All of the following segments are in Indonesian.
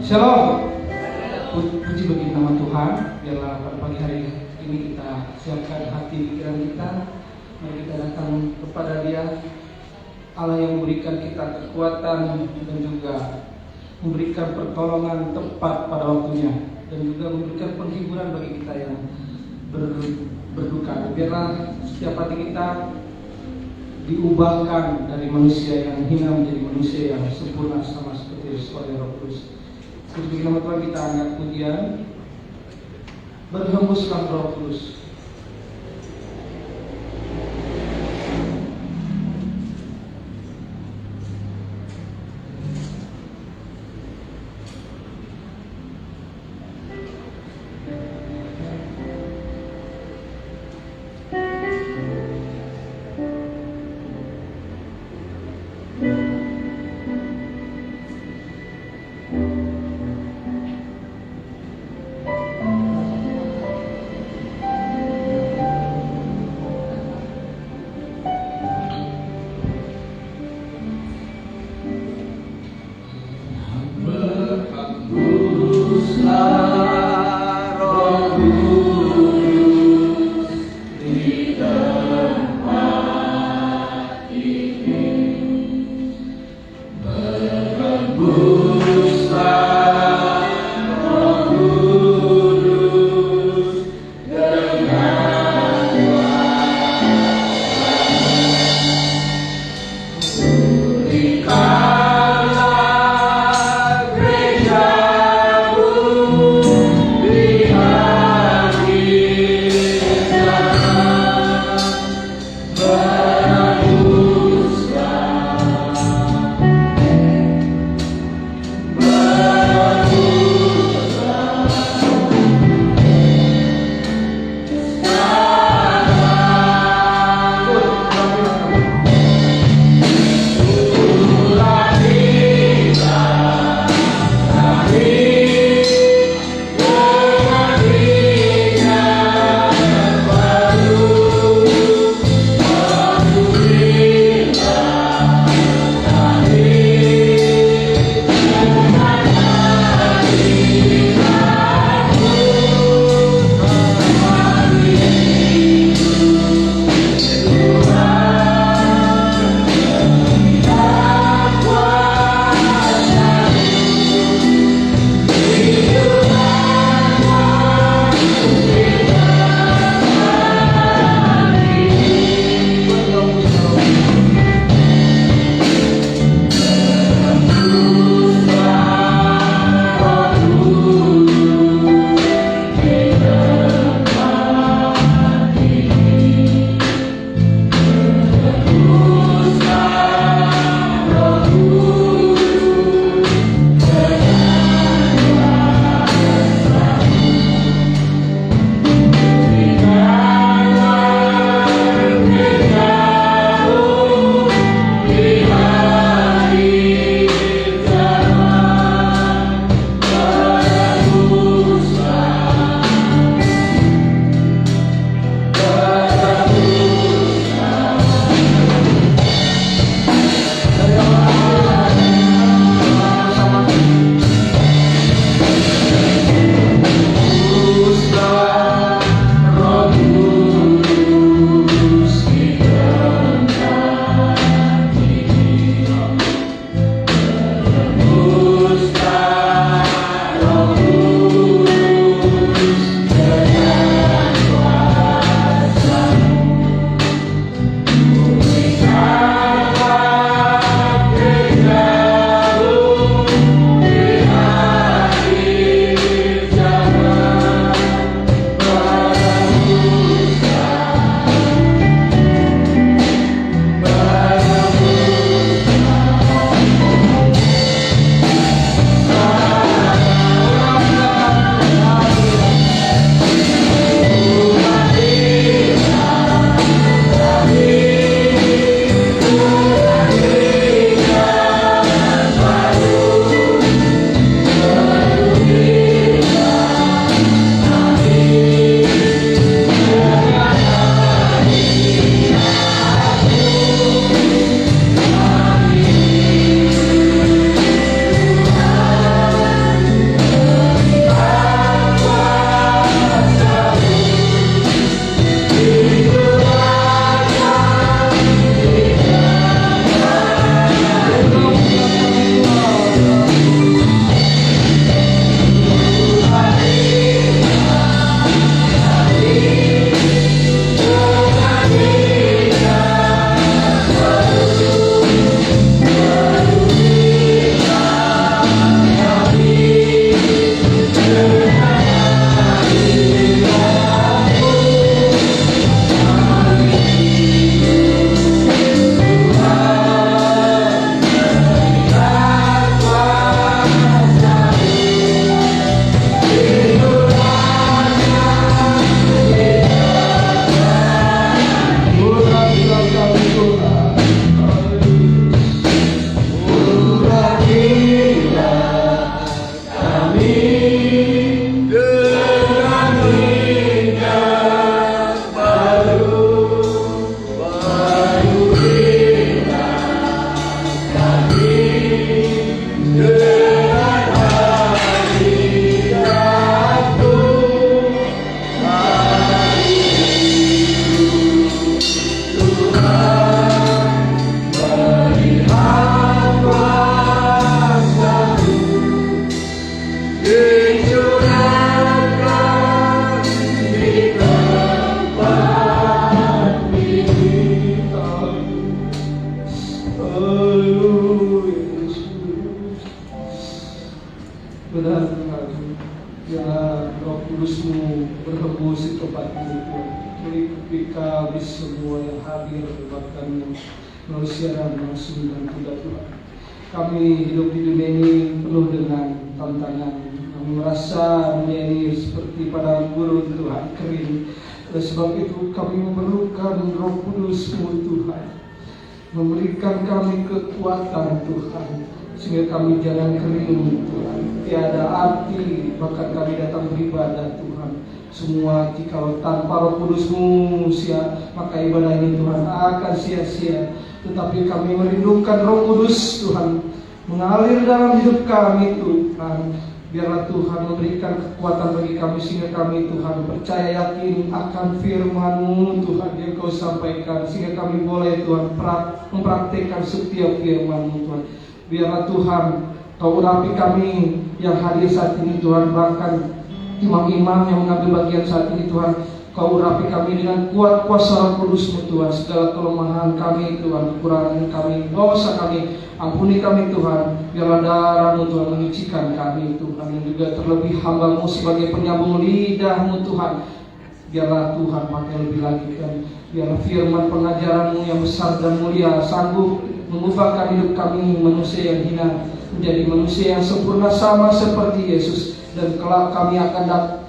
Shalom. Puji bagi nama Tuhan. Biarlah pada pagi hari ini kita siapkan hati pikiran kita. Mari kita datang kepada Dia, Allah yang memberikan kita kekuatan dan juga memberikan pertolongan tepat pada waktunya, dan juga memberikan penghiburan bagi kita yang berduka. Biarlah setiap hati kita diubahkan dari manusia yang hina menjadi manusia yang sempurna, sama seperti oleh Roh Kudus. Puji nama Tuhan, kita angkat pujian, berhembuslah Roh Kudus. Biarlah Roh Kudus-Mu berhembus di tempat ini Tuhan. Meliputi kami semua yang hadir, bahkan yang melalui siaran langsung dan tidak Tuhan. Kami hidup di dunia ini penuh dengan tantangan. Kami merasa dunia ini seperti padang gurun Tuhan, kering. Oleh sebab itu kami memerlukan Roh Kudus-Mu Tuhan, memberikan kami kekuatan Tuhan, sehingga kami jangan kering Tuhan, tiada arti bahkan kami datang beribadah Tuhan. Semua jika tanpa Roh Kudus-Mu maka ibadah ini Tuhan akan sia-sia. Tetapi kami merindukan Roh Kudus Tuhan mengalir dalam hidup kami Tuhan. Biarlah Tuhan memberikan kekuatan bagi kami, sehingga kami Tuhan percaya yakin akan firman-Mu Tuhan yang Kau sampaikan, sehingga kami boleh Tuhan mempraktikkan setiap firman-Mu Tuhan. Biarlah Tuhan Kau urapi kami yang hadir saat ini Tuhan, bahkan imam-imam yang mengambil bagian saat ini Tuhan, Kau urapi kami dengan kuat kuasa Roh Kudus-Mu Tuhan. Segala kelemahan kami Tuhan, kekurangan kami, dosa kami, ampuni kami Tuhan. Biarlah darah-Mu Tuhan menyucikan kami Tuhan, dan juga terlebih hamba-Mu sebagai penyambung lidah-Mu Tuhan. Biarlah Tuhan pakai lebih lagi Tuhan. Biarlah firman pengajaran-Mu yang besar dan mulia sanggup mengubahkan hidup kami manusia yang hina menjadi manusia yang sempurna sama seperti Yesus. Dan kelak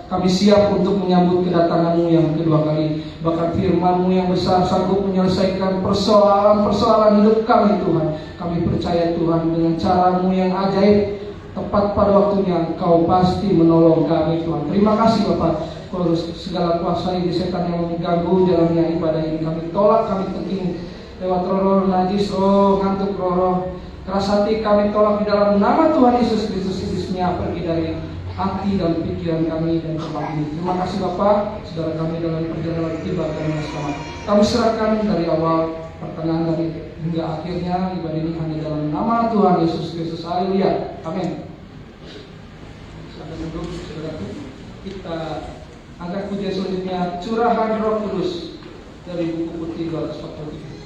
kami siap untuk menyambut kedatangan-Mu yang kedua kali. Bahkan firman-Mu yang besar sanggup menyelesaikan persoalan-persoalan hidup kami Tuhan. Kami percaya Tuhan dengan cara-Mu yang ajaib, tepat pada waktunya Engkau pasti menolong kami Tuhan. Terima kasih Bapak. Kalau segala kuasa ini setan yang mengganggu jalannya ibadah ini kami tolak, kami teging lewat roh najis, roh ngantuk, roh keras hati kami tolak di dalam nama Tuhan Yesus Kristus. Iblisnya pergi dari hati dan pikiran kami dan tempat ini. Terima kasih Bapak, saudara kami dalam perjalanan tiba kami selamat. Kami serahkan dari awal, pertengahan, dari hingga akhirnya ibadah ini hanya dalam nama Tuhan Yesus Kristus. Haleluya. Amin. Silakan duduk, saudaraku. Kita angkat pujian selanjutnya, Curahan Roh Kudus dari buku putih 243.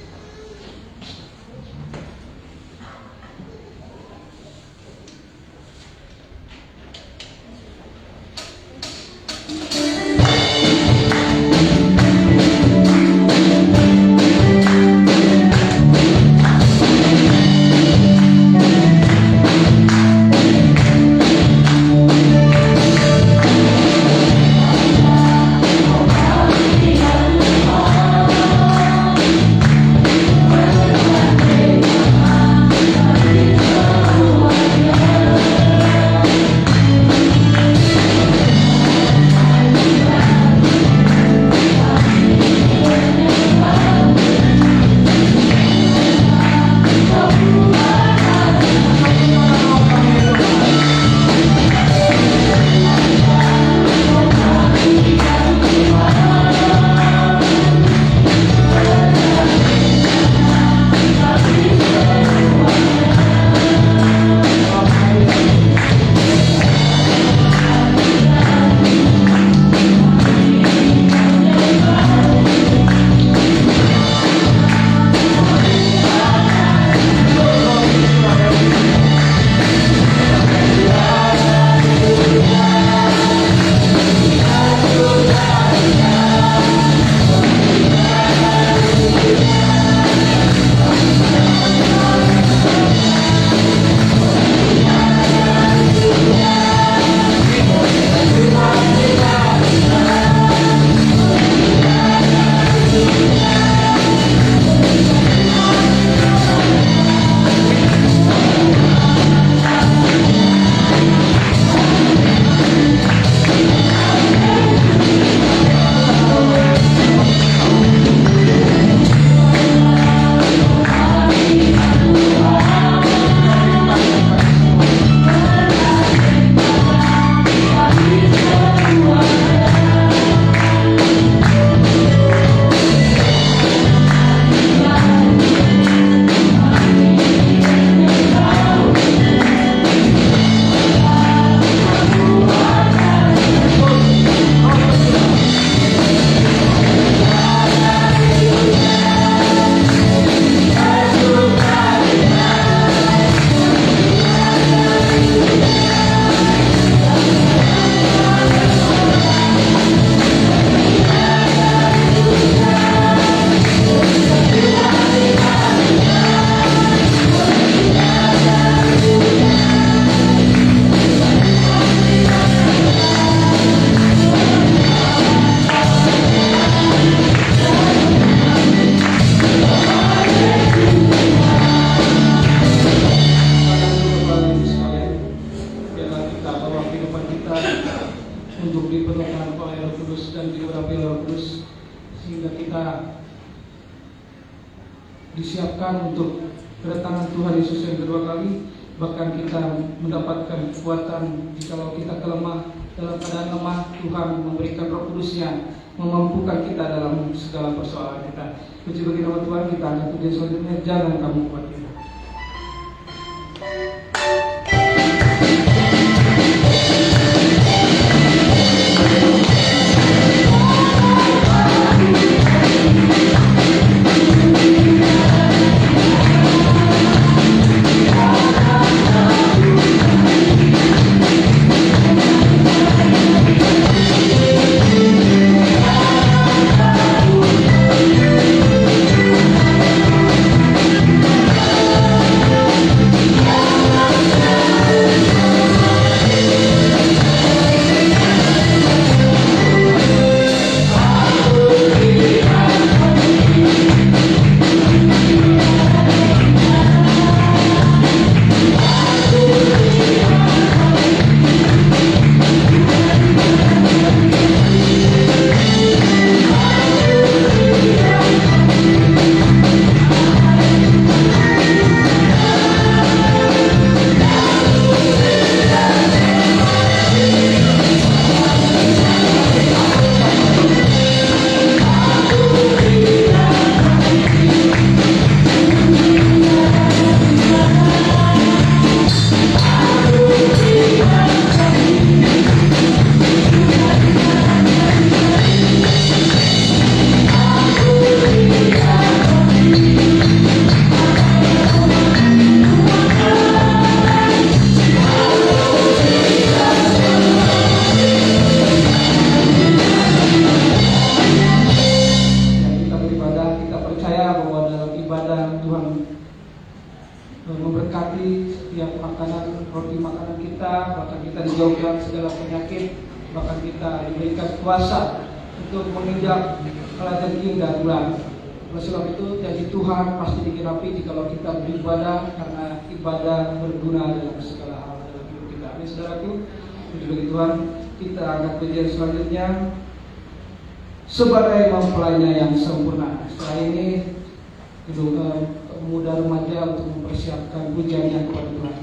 untuk dipenuhkan oleh Roh Kudus dan diurapi oleh Roh Kudus, sehingga kita disiapkan untuk kedatangan Tuhan Yesus yang kedua kali. Bahkan kita mendapatkan kekuatan jikalau kita kelemah, dalam keadaan lemah. Tuhan memberikan Roh Kudus-Nya memampukan kita dalam segala persoalan kita. Puji bagi nama Tuhan. Kita akan puji selanjutnya, jangan kamu khawatir. Kuasa untuk menginjak kelajengking dan bulan. Oleh sebab itu janji Tuhan pasti digenapi jikalau kita beribadah, karena ibadah berguna dalam segala hal dalam hidup kita. Ini saudaraku, puji bagi Tuhan. Kita angkat pujian selanjutnya, sebagai mempelainya yang sempurna. Setelah ini pemuda remaja untuk mempersiapkan pujiannya kepada Tuhan.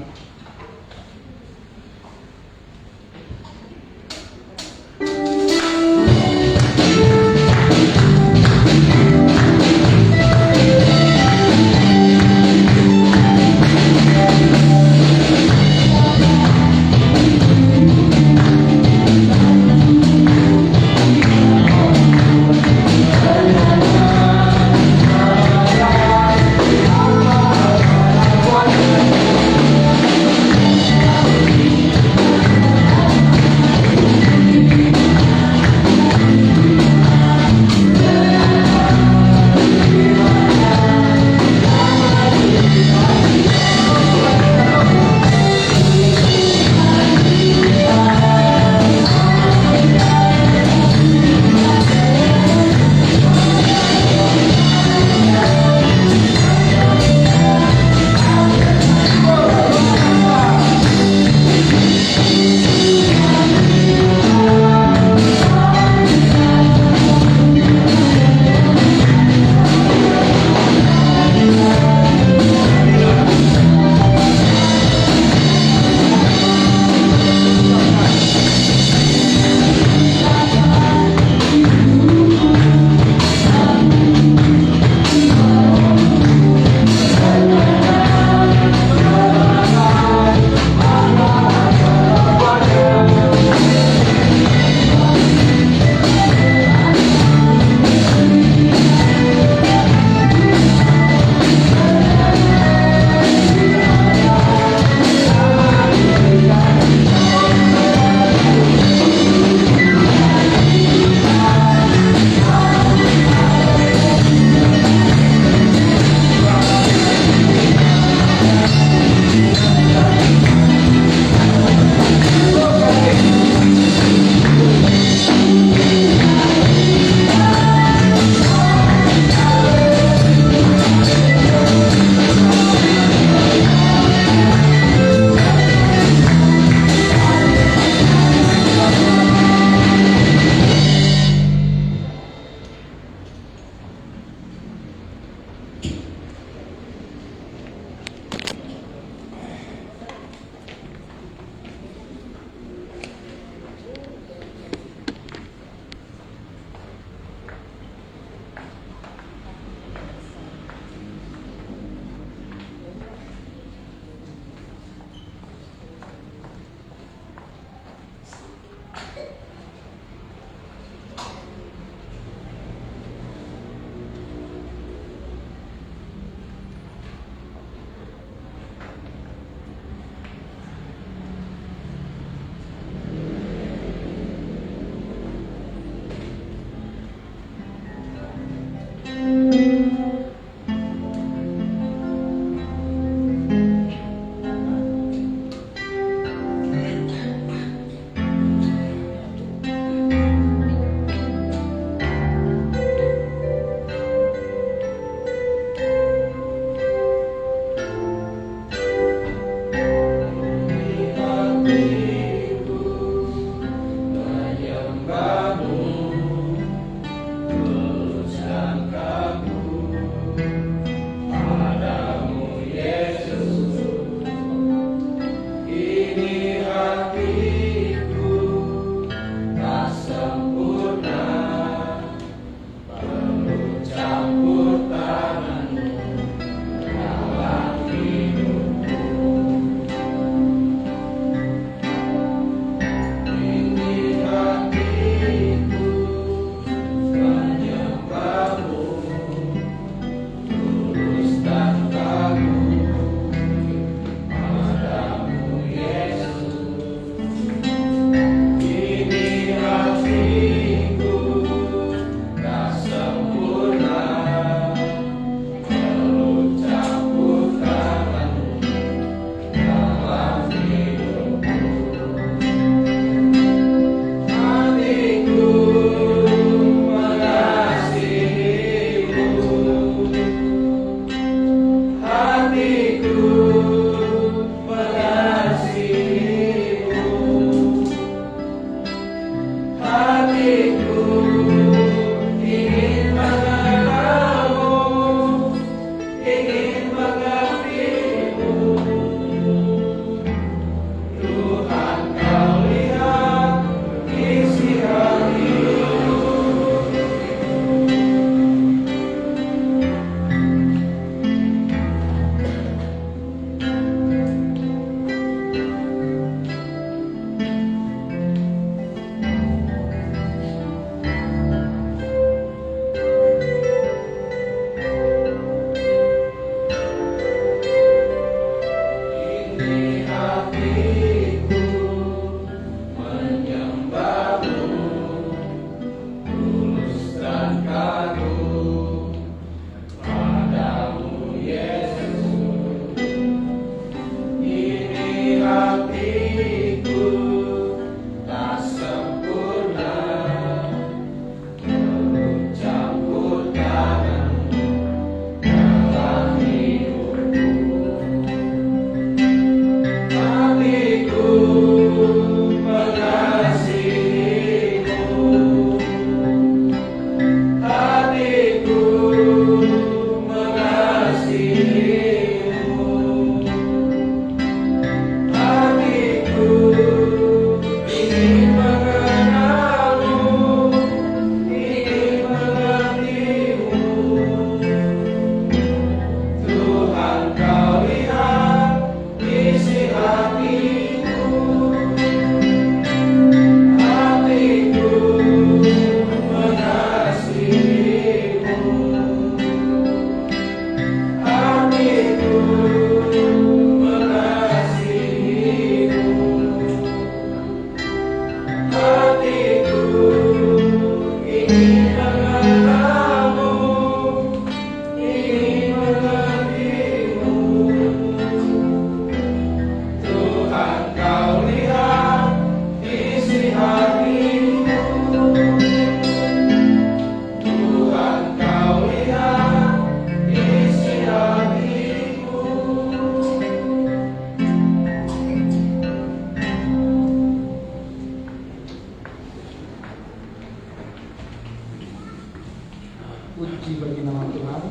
Puji bagi nama Tuhan.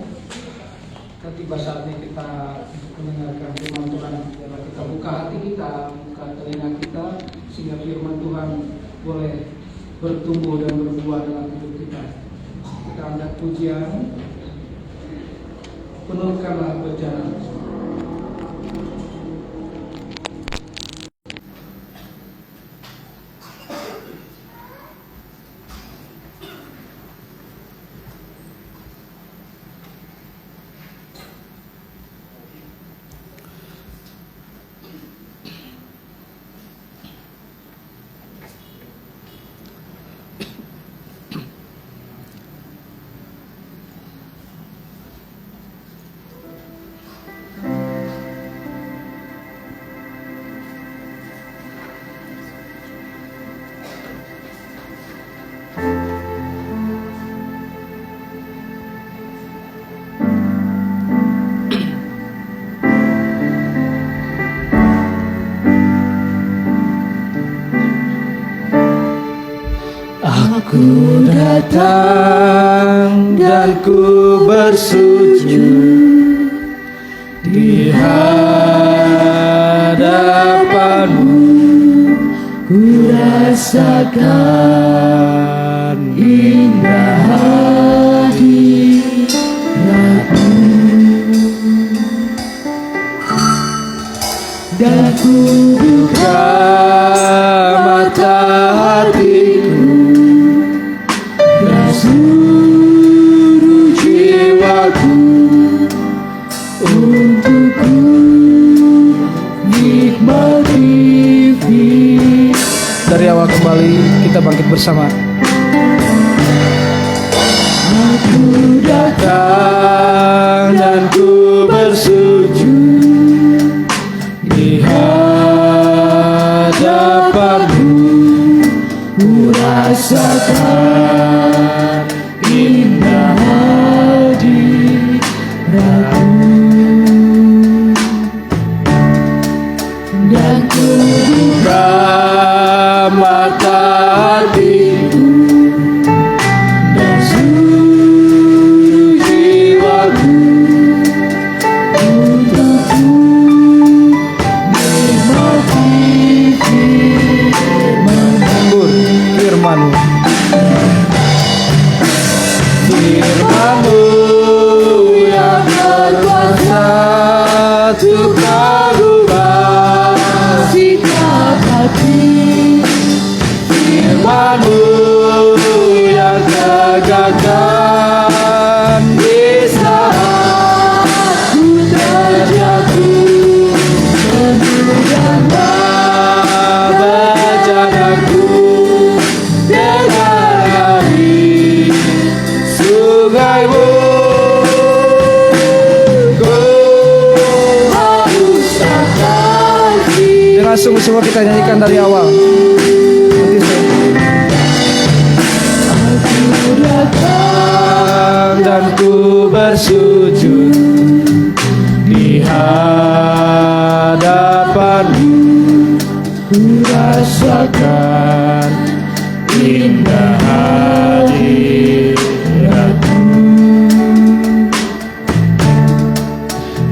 Dan tiba saatnya kita mendengarkan firman Tuhan. Biarlah kita buka hati kita, buka telinga kita, sehingga firman Tuhan boleh bertumbuh dan berbuah dalam hidup kita. Kita angkat pujian, penuhkanlah berjalan. Ku datang dan ku bersujud di hadapanmu, ku rasakan indah hadiratmu, dan ku buka mata hatiku dan seluruh jiwaku untuk ku nikmati. Dari awal kembali kita bangkit bersama. Aku datang dan ku bersujud di hadapanmu, ku rasakan indah hadiratmu, dan ku buka mata hatiku dan seluruh jiwaku untuk ku nikmati firman-Mu. Firman-Mu yang berkuasa untuk merubah sikap hati, firman-Mu yang tegakkan di saat ku terjatuh, menurunkan bejanaku dengan air sungai-Mu. Ku harus akan dengan sungguh-sungguh kita nyanyikan dari awal. Aku datang dan ku bersujud di hadapanmu, ku rasakan indah hadiratmu,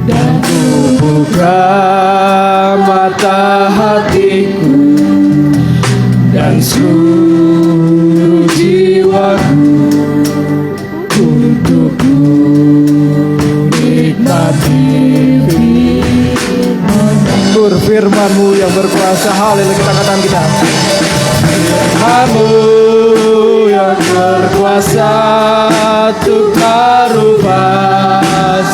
dan ku buka mata hatiku dan seluruh jiwaku untuk ku nikmati firman-Mu yang berkuasa. Haleluya, kita katakan kita. Firman-Mu yang berkuasa untuk merubah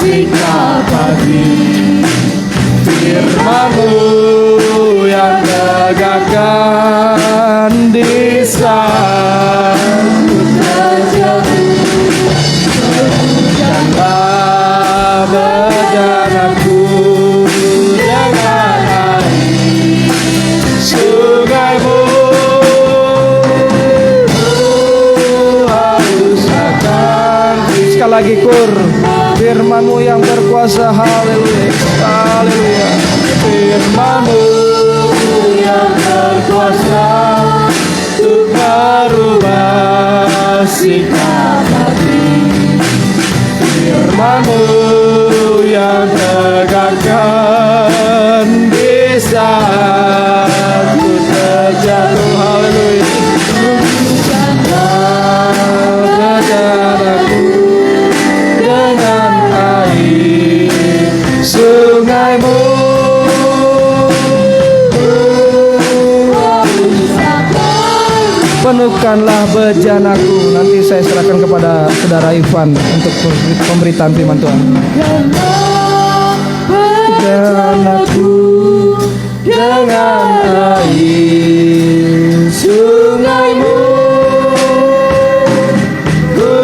sikap hati, firman-Mu yang tegakkan di saat ku terjatuh, menurunkanlah bejanaku dengan air sungai-Mu. Harus akan sekali lagi firman-Mu yang berkuasa. Haleluya, haleluya. Firman-Mu yang berkuasa untuk merubah sikap hati, firman-Mu yang tegakkan di saat ku terjatuh. Haleluya. Bejanaku dengan air sungai-Mu. Penuhkanlah bejanaku. Nanti saya serahkan kepada saudara Ivan untuk pemberitaan firman Tuhan. Bejanaku dengan air sungai-Mu, ku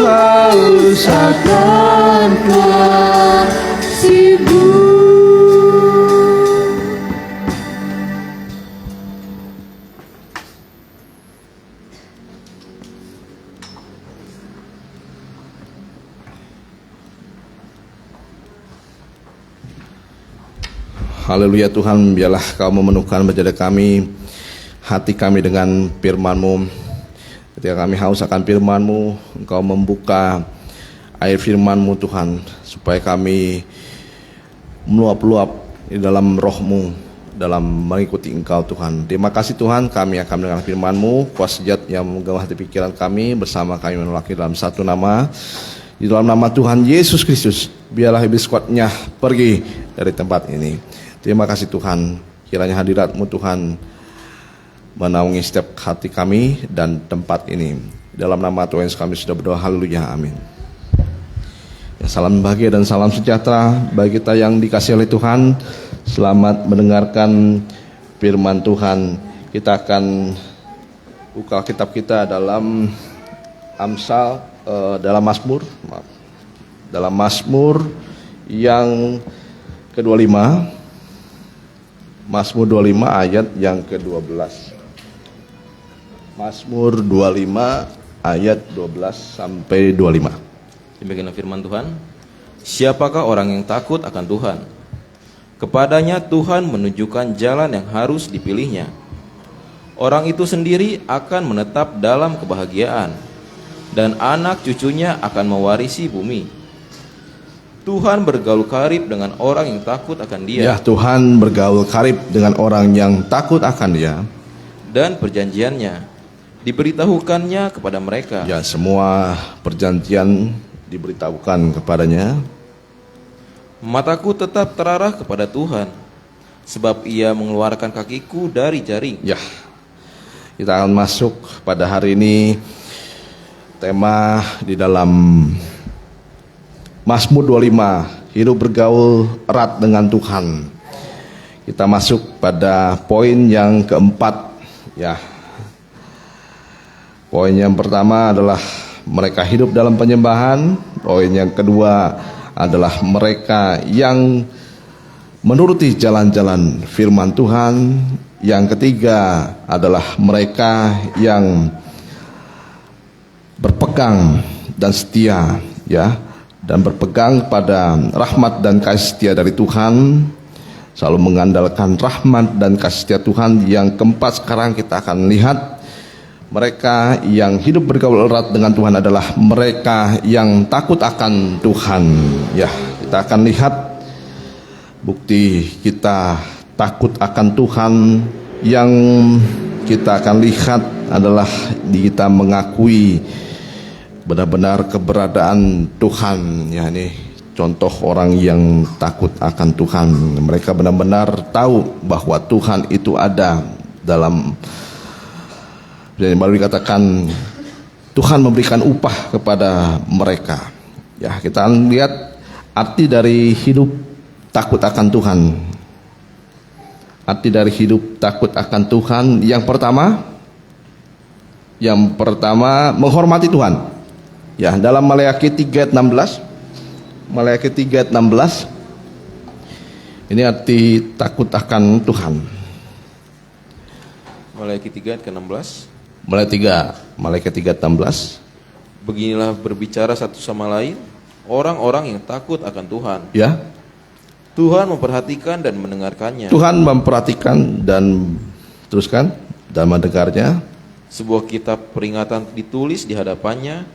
haus akan kasih-Mu. Haleluya Tuhan, biarlah Kau memenuhkan menjadi kami, hati kami dengan firman-Mu. Ketika kami haus akan firman-Mu, Engkau membuka air firman-Mu Tuhan, supaya kami meluap-luap di dalam roh-Mu, dalam mengikuti Engkau Tuhan. Terima kasih Tuhan, kami akan mendengar firman-Mu, kuasa zat yang menggugah hati pikiran kami, bersama kami menolaki dalam satu nama, di dalam nama Tuhan Yesus Kristus. Biarlah iblis kuatnya pergi dari tempat ini. Terima kasih Tuhan, kiranya hadirat-Mu Tuhan menaungi setiap hati kami dan tempat ini. Dalam nama Tuhan Yesus kami sudah berdoa, haleluya, amin. Ya, salam bahagia dan salam sejahtera bagi kita yang dikasihi oleh Tuhan. Selamat mendengarkan firman Tuhan. Kita akan buka kitab kita dalam Amsal, dalam Mazmur yang ke-25. Mazmur 25 ayat yang ke-12. Mazmur 25 ayat 12 sampai 25. Demikianlah firman Tuhan. Siapakah orang yang takut akan Tuhan? Kepadanya Tuhan menunjukkan jalan yang harus dipilihnya. Orang itu sendiri akan menetap dalam kebahagiaan, dan anak cucunya akan mewarisi bumi. Tuhan bergaul karib dengan orang yang takut akan Dia. Ya, Tuhan bergaul karib dengan orang yang takut akan Dia. Dan perjanjiannya diberitahukannya kepada mereka. Ya, semua perjanjian diberitahukan kepadanya. Mataku tetap terarah kepada Tuhan, sebab Ia mengeluarkan kakiku dari jaring. Ya, kita akan masuk pada hari ini tema di dalam Mazmur 25, hidup bergaul erat dengan Tuhan. Kita masuk pada poin yang keempat. Ya, poin yang pertama adalah mereka hidup dalam penyembahan. Poin yang kedua adalah mereka yang menuruti jalan-jalan firman Tuhan. Yang ketiga adalah mereka yang berpegang dan setia, ya, dan berpegang pada rahmat dan kasih setia dari Tuhan, selalu mengandalkan rahmat dan kasih setia Tuhan. Yang keempat sekarang kita akan lihat mereka yang hidup bergaul erat dengan Tuhan adalah mereka yang takut akan Tuhan. Ya, kita akan lihat bukti kita takut akan Tuhan. Yang kita akan lihat adalah kita mengakui benar-benar keberadaan Tuhan. Ya, ini contoh orang yang takut akan Tuhan. Mereka benar-benar tahu bahwa Tuhan itu ada dalam. Dan baru dikatakan Tuhan memberikan upah kepada mereka. Ya, kita lihat arti dari hidup takut akan Tuhan. Arti dari hidup takut akan Tuhan yang pertama menghormati Tuhan. Ya, dalam Maleakhi 3:16. Maleakhi 3:16. Ini arti takut akan Tuhan. Maleakhi 3:16. Maleakhi 3:16. Beginilah berbicara satu sama lain orang-orang yang takut akan Tuhan. Ya. Tuhan memperhatikan dan mendengarkannya. Tuhan memperhatikan dan teruskan dan mendengarnya. Sebuah kitab peringatan ditulis di hadapannya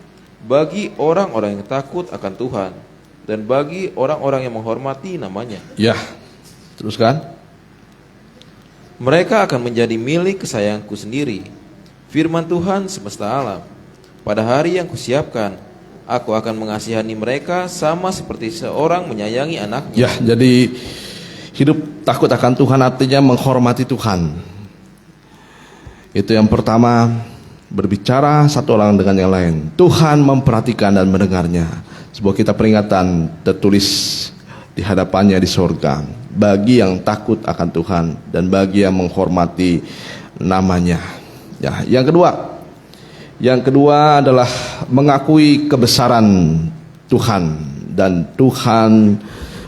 bagi orang-orang yang takut akan Tuhan dan bagi orang-orang yang menghormati namanya. Ya. Teruskan. Mereka akan menjadi milik kesayanganku sendiri. Firman Tuhan semesta alam. Pada hari yang kusiapkan, aku akan mengasihani mereka sama seperti seorang menyayangi anaknya. Ya, jadi hidup takut akan Tuhan artinya menghormati Tuhan. Itu yang pertama, berbicara satu orang dengan yang lain. Tuhan memperhatikan dan mendengarnya. Sebuah kitab peringatan tertulis di hadapannya di sorga bagi yang takut akan Tuhan dan bagi yang menghormati namanya. Ya, yang kedua adalah mengakui kebesaran Tuhan dan Tuhan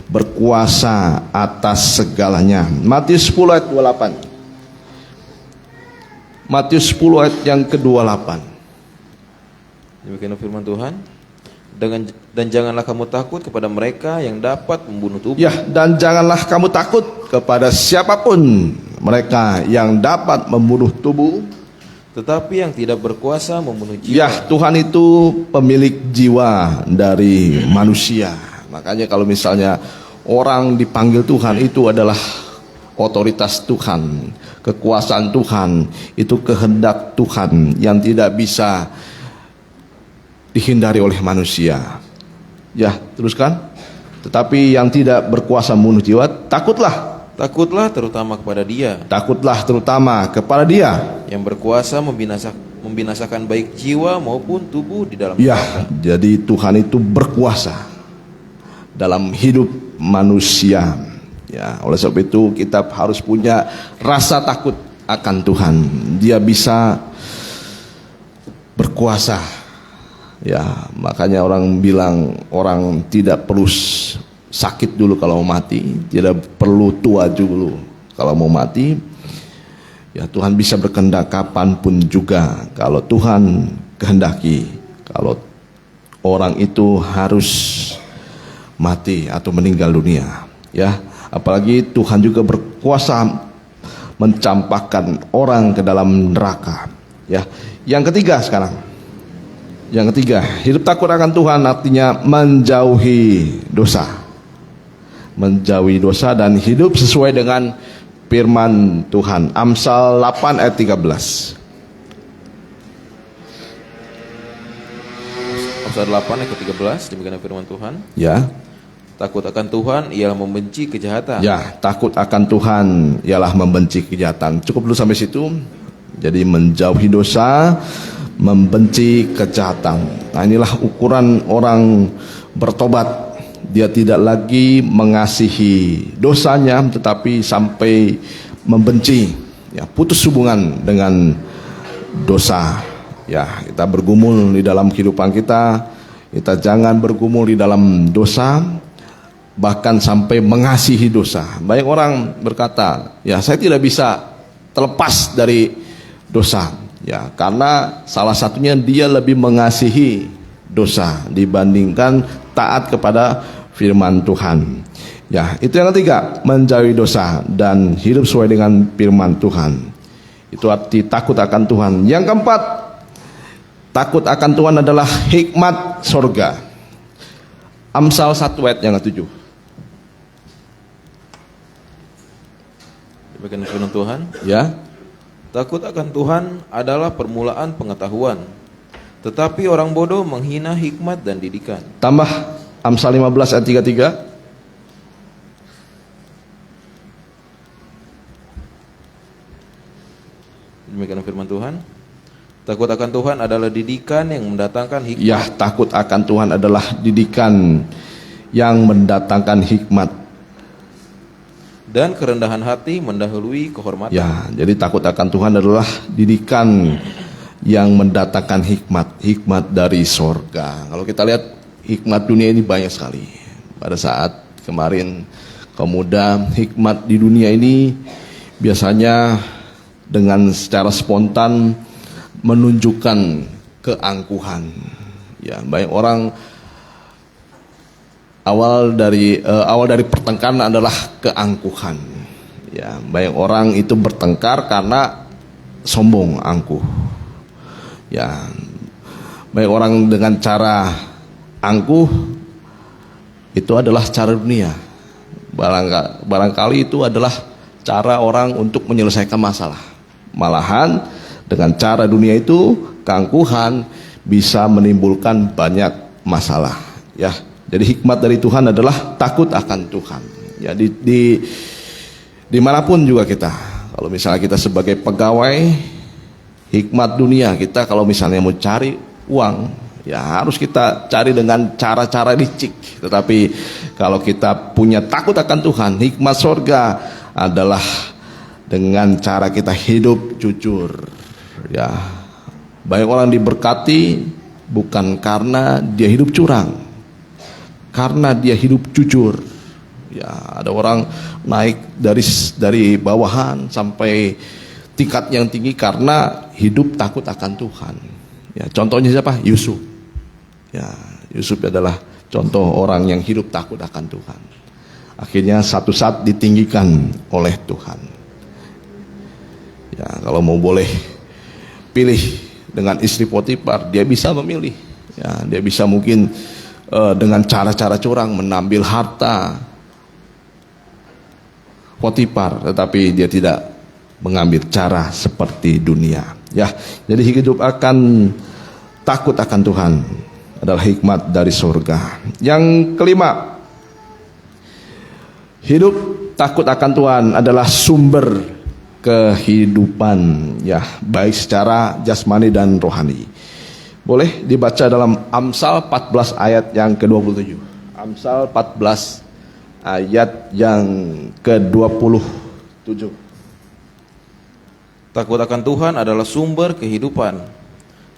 berkuasa atas segalanya. Matius 10 ayat 28. Matius 10 ayat yang ke-28. Demikian firman Tuhan. Dan janganlah kamu takut kepada mereka yang dapat membunuh tubuh. Ya, dan janganlah kamu takut kepada siapapun mereka yang dapat membunuh tubuh, tetapi yang tidak berkuasa membunuh jiwa. Ya, Tuhan itu pemilik jiwa dari manusia. Makanya kalau misalnya orang dipanggil Tuhan, itu adalah otoritas Tuhan, kekuasaan Tuhan, itu kehendak Tuhan yang tidak bisa dihindari oleh manusia. Ya, teruskan. Tetapi yang tidak berkuasa membunuh jiwa, takutlah. Takutlah terutama kepada Dia Takutlah terutama kepada Dia yang berkuasa membinasakan baik jiwa maupun tubuh di dalam ya, neraka. jadi Tuhan itu berkuasa dalam hidup manusia. Ya, oleh sebab itu kita harus punya rasa takut akan Tuhan. Dia bisa berkuasa. Ya, makanya orang bilang orang tidak perlu sakit dulu kalau mau mati, tidak perlu tua dulu kalau mau mati. Ya, Tuhan bisa berkehendak kapanpun juga kalau Tuhan kehendaki. Kalau orang itu harus mati atau meninggal dunia, ya. Apalagi Tuhan juga berkuasa mencampakkan orang ke dalam neraka. Ya, yang ketiga sekarang. Yang ketiga, hidup takut akan Tuhan artinya menjauhi dosa. Menjauhi dosa dan hidup sesuai dengan firman Tuhan. Amsal 8 ayat 13. Amsal 8 ayat ke-13, demikian firman Tuhan. Ya. Takut akan Tuhan ialah membenci kejahatan. Ya, takut akan Tuhan ialah membenci kejahatan. Cukup dulu sampai situ. Jadi menjauhi dosa, membenci kejahatan. Nah, inilah ukuran orang bertobat. Dia tidak lagi mengasihi dosanya, tetapi sampai membenci, ya, putus hubungan dengan dosa. Ya, kita bergumul di dalam kehidupan kita, kita jangan bergumul di dalam dosa, bahkan sampai mengasihi dosa. Banyak orang berkata, ya saya tidak bisa terlepas dari dosa, ya, karena salah satunya dia lebih mengasihi dosa dibandingkan taat kepada firman Tuhan. Ya, itu yang ketiga, menjauhi dosa dan hidup sesuai dengan firman Tuhan. Itu arti takut akan Tuhan. Yang keempat, takut akan Tuhan adalah hikmat sorga. Amsal 1 ayat yang ke-7. Demikian firman Tuhan. Ya. Takut akan Tuhan adalah permulaan pengetahuan, tetapi orang bodoh menghina hikmat dan didikan. Tambah Amsal 15 ayat 33. Demikian firman Tuhan. Takut akan Tuhan adalah didikan yang mendatangkan hikmat. Ya, takut akan Tuhan adalah didikan yang mendatangkan hikmat. Dan kerendahan hati mendahului kehormatan. Ya, jadi takut akan Tuhan adalah didikan yang mendatangkan hikmat, hikmat dari sorga. Kalau kita lihat hikmat dunia ini banyak sekali. Pada saat kemarin kaum muda, hikmat di dunia ini biasanya dengan secara spontan menunjukkan keangkuhan. Ya, banyak orang awal dari pertengkaran adalah keangkuhan. Ya, banyak orang itu bertengkar karena sombong, angkuh. Ya, banyak orang dengan cara angkuh itu adalah cara dunia. Barangkali itu adalah cara orang untuk menyelesaikan masalah. Malahan dengan cara dunia itu, keangkuhan bisa menimbulkan banyak masalah. Ya, jadi hikmat dari Tuhan adalah takut akan Tuhan. Ya, dimanapun juga kita, kalau misalnya kita sebagai pegawai, hikmat dunia kita kalau misalnya mau cari uang, ya harus kita cari dengan cara-cara licik. Tetapi kalau kita punya takut akan Tuhan, hikmat sorga adalah dengan cara kita hidup jujur. Ya, banyak orang diberkati bukan karena dia hidup curang, karena dia hidup jujur. Ya, ada orang naik dari bawahan sampai tingkat yang tinggi karena hidup takut akan Tuhan. Ya, contohnya siapa? Yusuf. Ya, Yusuf adalah contoh orang yang hidup takut akan Tuhan. Akhirnya satu saat ditinggikan oleh Tuhan. Ya, kalau mau boleh dipilih dengan istri Potifar, dia bisa memilih. Ya, dia bisa mungkin dengan cara-cara curang mengambil harta Potifar, tetapi dia tidak mengambil cara seperti dunia. Ya, jadi hidup akan takut akan Tuhan adalah hikmat dari surga. Yang kelima, hidup takut akan Tuhan adalah sumber kehidupan, ya, baik secara jasmani dan rohani. Boleh dibaca dalam Amsal 14 ayat yang ke-27. Amsal 14 ayat yang ke-27. Takut akan Tuhan adalah sumber kehidupan,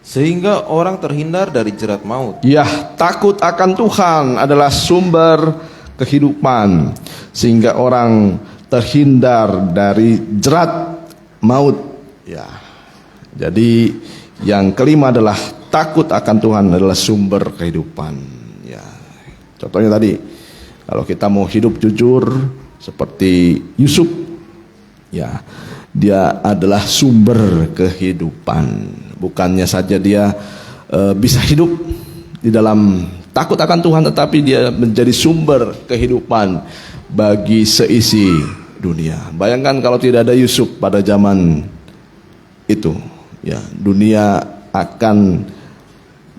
sehingga orang terhindar dari jerat maut. Ya, takut akan Tuhan adalah sumber kehidupan, sehingga orang terhindar dari jerat maut. Ya, jadi yang kelima adalah takut akan Tuhan adalah sumber kehidupan. Ya, contohnya tadi, kalau kita mau hidup jujur seperti Yusuf, ya, dia adalah sumber kehidupan. Bukannya saja dia bisa hidup di dalam takut akan Tuhan, tetapi dia menjadi sumber kehidupan bagi seisi dunia. Bayangkan kalau tidak ada Yusuf pada zaman itu, ya, dunia akan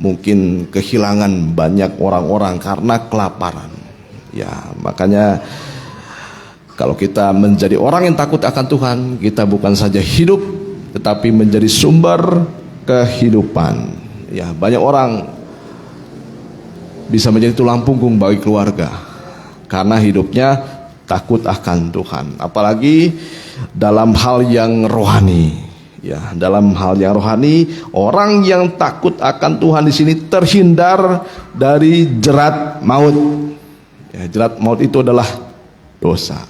mungkin kehilangan banyak orang-orang karena kelaparan. Ya, makanya kalau kita menjadi orang yang takut akan Tuhan, kita bukan saja hidup, tetapi menjadi sumber kehidupan. Ya, banyak orang bisa menjadi tulang punggung bagi keluarga karena hidupnya takut akan Tuhan. Apalagi dalam hal yang rohani. Ya, dalam hal yang rohani, orang yang takut akan Tuhan di sini terhindar dari jerat maut. Ya, jerat maut itu adalah dosa.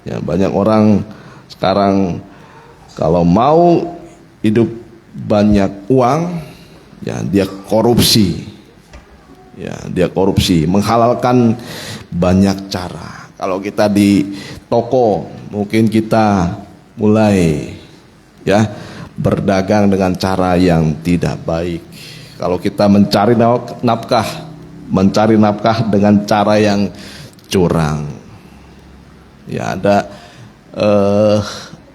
Ya, banyak orang sekarang kalau mau hidup banyak uang, ya, dia korupsi. Ya, dia korupsi, menghalalkan banyak cara. Kalau kita di toko, mungkin kita mulai, ya, berdagang dengan cara yang tidak baik. Kalau kita mencari nafkah dengan cara yang curang. Ya,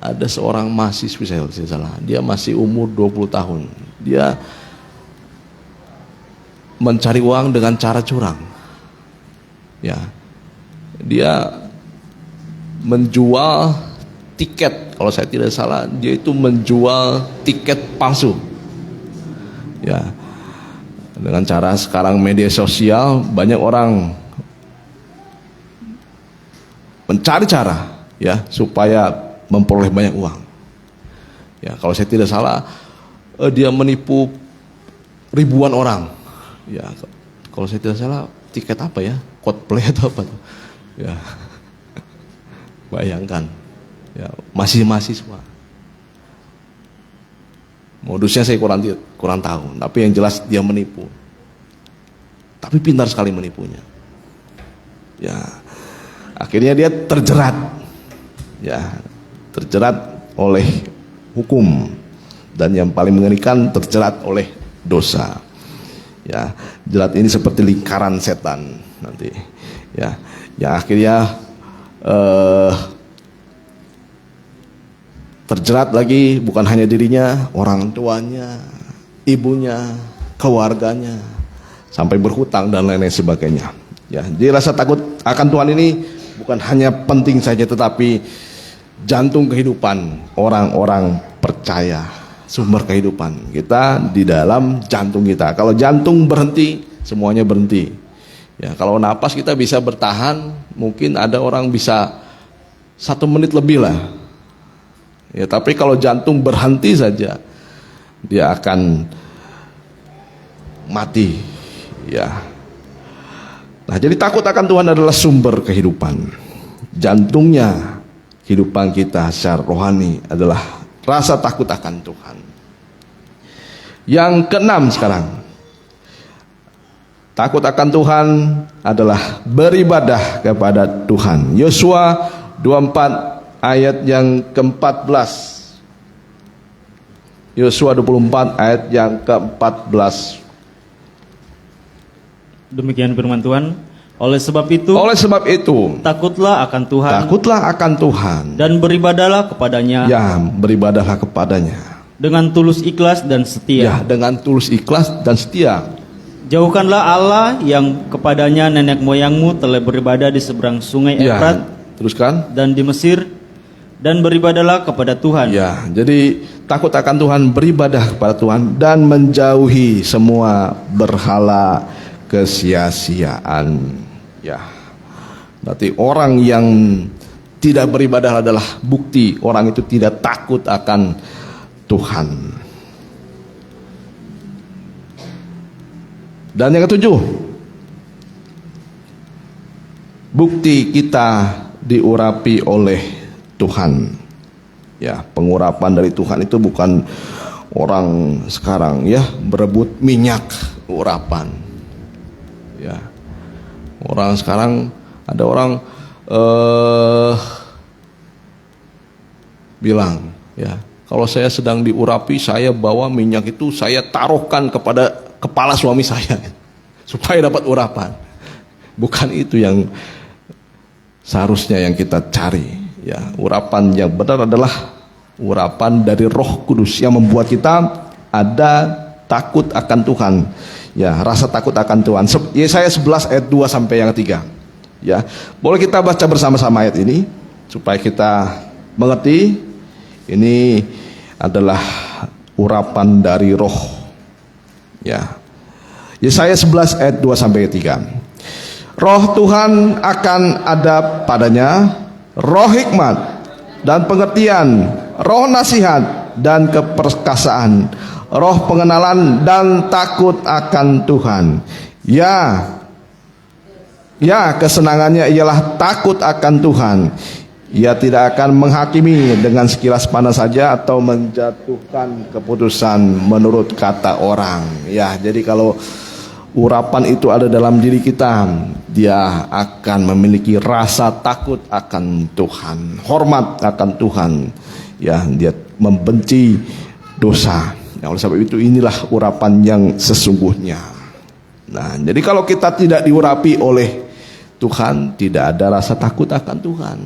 ada seorang mahasiswa, saya salah, dia masih umur 20 tahun. Dia mencari uang dengan cara curang. Ya, dia menjual tiket, kalau saya tidak salah, dia itu menjual tiket palsu. Ya, dengan cara sekarang media sosial, banyak orang mencari cara, ya, supaya memperoleh banyak uang. Ya, kalau saya tidak salah, dia menipu ribuan orang. Ya, kalau saya tidak salah, tiket apa ya? Coldplay atau apa tuh? Ya, bayangkan, ya, masih mahasiswa. Modusnya saya kurang tahu, tapi yang jelas dia menipu. Tapi pintar sekali menipunya. Ya, akhirnya dia terjerat. Ya, terjerat oleh hukum, dan yang paling mengerikan terjerat oleh dosa. Ya, jerat ini seperti lingkaran setan nanti. Ya, yang akhirnya terjerat lagi bukan hanya dirinya, orang tuanya, ibunya, keluarganya, sampai berhutang dan lain-lain sebagainya. Ya, jadi rasa takut akan Tuhan ini bukan hanya penting saja, tetapi jantung kehidupan orang-orang percaya, sumber kehidupan kita di dalam jantung kita. Kalau jantung berhenti, semuanya berhenti. Ya, kalau napas kita bisa bertahan, mungkin ada orang bisa 1 menit lebih lah. Ya, tapi kalau jantung berhenti saja, dia akan mati. Ya. Nah, jadi takut akan Tuhan adalah sumber kehidupan. Jantungnya kehidupan kita secara rohani adalah rasa takut akan Tuhan. Yang keenam sekarang, takut akan Tuhan adalah beribadah kepada Tuhan. Yosua 24 ayat yang ke-14. Yosua 24 ayat yang ke-14. Demikian firman Tuhan. Oleh sebab itu, takutlah akan Tuhan. Takutlah akan Tuhan. Dan beribadahlah kepadanya. Ya, beribadahlah kepadanya. Dengan tulus ikhlas dan setia. Ya, dengan tulus ikhlas dan setia. Jauhkanlah Allah yang kepadanya nenek moyangmu telah beribadah di seberang sungai Efrat. Teruskan. Dan di Mesir. Dan beribadahlah kepada Tuhan. Ya, jadi takut akan Tuhan, beribadah kepada Tuhan, dan menjauhi semua berhala kesia-siaan. Ya, berarti orang yang tidak beribadah adalah bukti orang itu tidak takut akan Tuhan. Dan yang ketujuh, bukti kita diurapi oleh Tuhan. Ya, pengurapan dari Tuhan itu bukan orang sekarang ya berebut minyak urapan. Ya, orang sekarang ada orang bilang, ya, kalau saya sedang diurapi, saya bawa minyak itu saya taruhkan kepada kepala suami saya supaya dapat urapan. Bukan itu yang seharusnya yang kita cari. Ya, urapan yang benar adalah urapan dari Roh Kudus yang membuat kita ada takut akan Tuhan. Ya, rasa takut akan Tuhan. Yesaya 11 ayat 2 sampai yang 3. Ya, boleh kita baca bersama-sama ayat ini supaya kita mengerti ini adalah urapan dari Roh. Ya. Yesaya 11 ayat 2 sampai 3. Roh Tuhan akan ada padanya, roh hikmat dan pengertian, roh nasihat dan keperkasaan, roh pengenalan dan takut akan Tuhan. Ya, kesenangannya ialah takut akan Tuhan. Ia tidak akan menghakimi dengan sekilas pandang saja atau menjatuhkan keputusan menurut kata orang. Ya, jadi kalau urapan itu ada dalam diri kita, dia akan memiliki rasa takut akan Tuhan, hormat akan Tuhan. Ya, dia membenci dosa. Ya, oleh sebab itu inilah urapan yang sesungguhnya. Nah, jadi kalau kita tidak diurapi oleh Tuhan, tidak ada rasa takut akan Tuhan.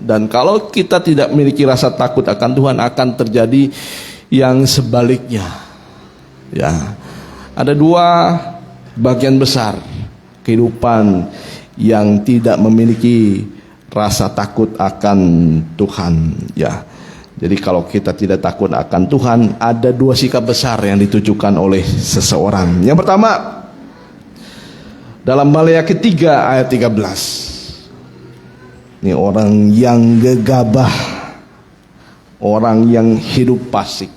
Dan kalau kita tidak memiliki rasa takut akan Tuhan, akan terjadi yang sebaliknya. Ya, ada dua bagian besar kehidupan yang tidak memiliki rasa takut akan Tuhan. Ya, jadi kalau kita tidak takut akan Tuhan, ada dua sikap besar yang ditujukan oleh seseorang. Yang pertama, dalam Maleakhi 3 ayat 13. Ini orang yang gegabah, orang yang hidup fasik.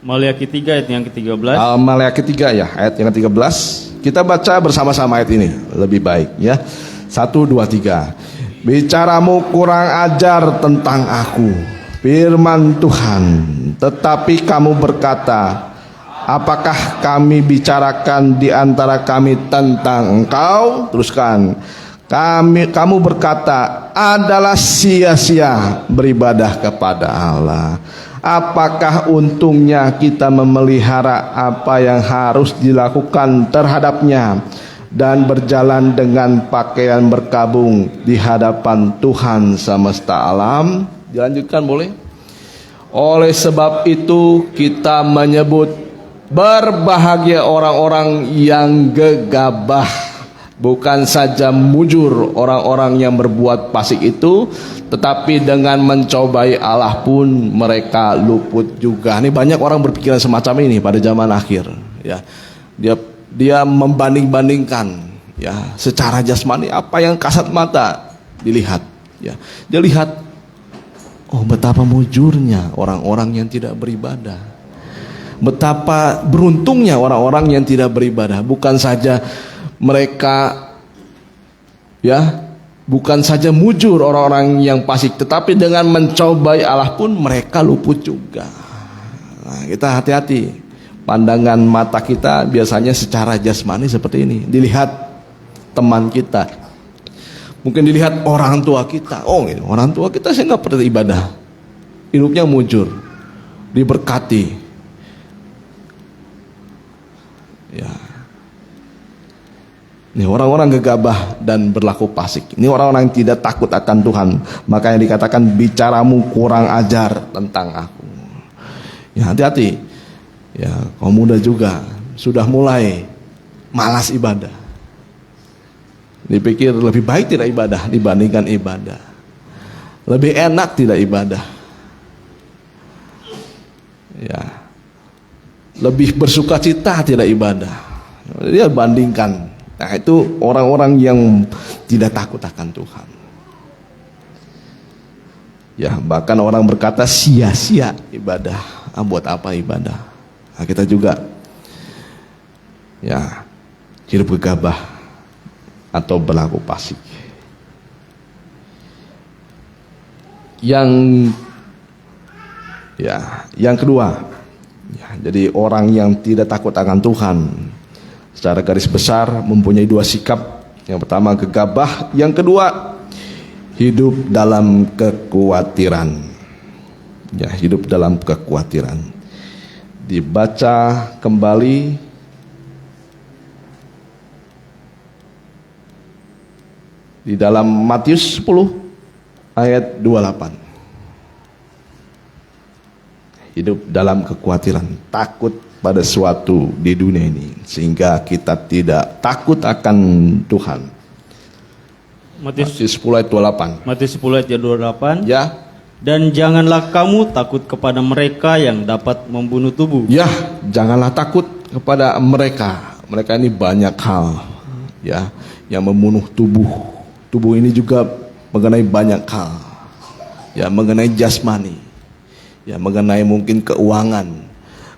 Maleakhi 3 ayat yang ke-13. Maleakhi 3 ya, ayat yang ke-13. Kita baca bersama-sama ayat ini, lebih baik ya. 1, 2, 3. Bicaramu kurang ajar tentang aku, firman Tuhan, tetapi kamu berkata, apakah kami bicarakan di antara kami tentang engkau? Teruskan. Kamu berkata, adalah sia-sia beribadah kepada Allah. Apakah untungnya kita memelihara apa yang harus dilakukan terhadapnya dan berjalan dengan pakaian berkabung di hadapan Tuhan semesta alam? Dilanjutkan boleh? Oleh sebab itu kita menyebut berbahagia orang-orang yang gegabah, bukan saja mujur orang-orang yang berbuat fasik itu, tetapi dengan mencobai Allah pun mereka luput juga. Ini banyak orang berpikiran semacam ini pada zaman akhir. Ya, dia membanding-bandingkan, ya, secara jasmani apa yang kasat mata dilihat. Ya, dia lihat, oh betapa mujurnya orang-orang yang tidak beribadah. Betapa beruntungnya orang-orang yang tidak beribadah. Bukan saja mereka, ya, bukan saja mujur orang-orang yang fasik, tetapi dengan mencobai Allah pun mereka luput juga. Nah, kita hati-hati. Pandangan mata kita biasanya secara jasmani seperti ini. Dilihat teman kita Mungkin dilihat orang tua kita, oh ini orang tua kita saya nggak pernah ibadah, hidupnya mujur, diberkati, ya. Ini orang-orang gegabah dan berlaku fasik. Ini orang-orang yang tidak takut akan Tuhan. Makanya dikatakan bicaramu kurang ajar tentang aku. Ya hati-hati. Ya kaum muda juga sudah mulai malas ibadah. Dipikir lebih baik tidak ibadah dibandingkan ibadah. Lebih enak tidak ibadah. Ya. Lebih bersukacita tidak ibadah. Dia bandingkan. Nah, itu orang-orang yang tidak takut akan Tuhan. Ya, bahkan orang berkata sia-sia ibadah. Buat apa ibadah? Nah, kita juga ya hidup gegabah atau berlaku fasik. Yang kedua, ya, jadi orang yang tidak takut akan Tuhan secara garis besar mempunyai dua sikap. Yang pertama gegabah, yang kedua hidup dalam kekhawatiran. Ya, hidup dalam kekhawatiran. Dibaca kembali di dalam Matius 10 ayat 28. Hidup dalam kekhawatiran, takut pada sesuatu di dunia ini sehingga kita tidak takut akan Tuhan. Matius 10 ayat 28. Matius 10 ayat 28. Ya. Dan janganlah kamu takut kepada mereka yang dapat membunuh tubuh. Ya, janganlah takut kepada mereka. Mereka ini banyak hal ya yang membunuh tubuh. Tubuh ini juga mengenai banyak hal. Ya, mengenai jasmani. Ya, mengenai mungkin keuangan,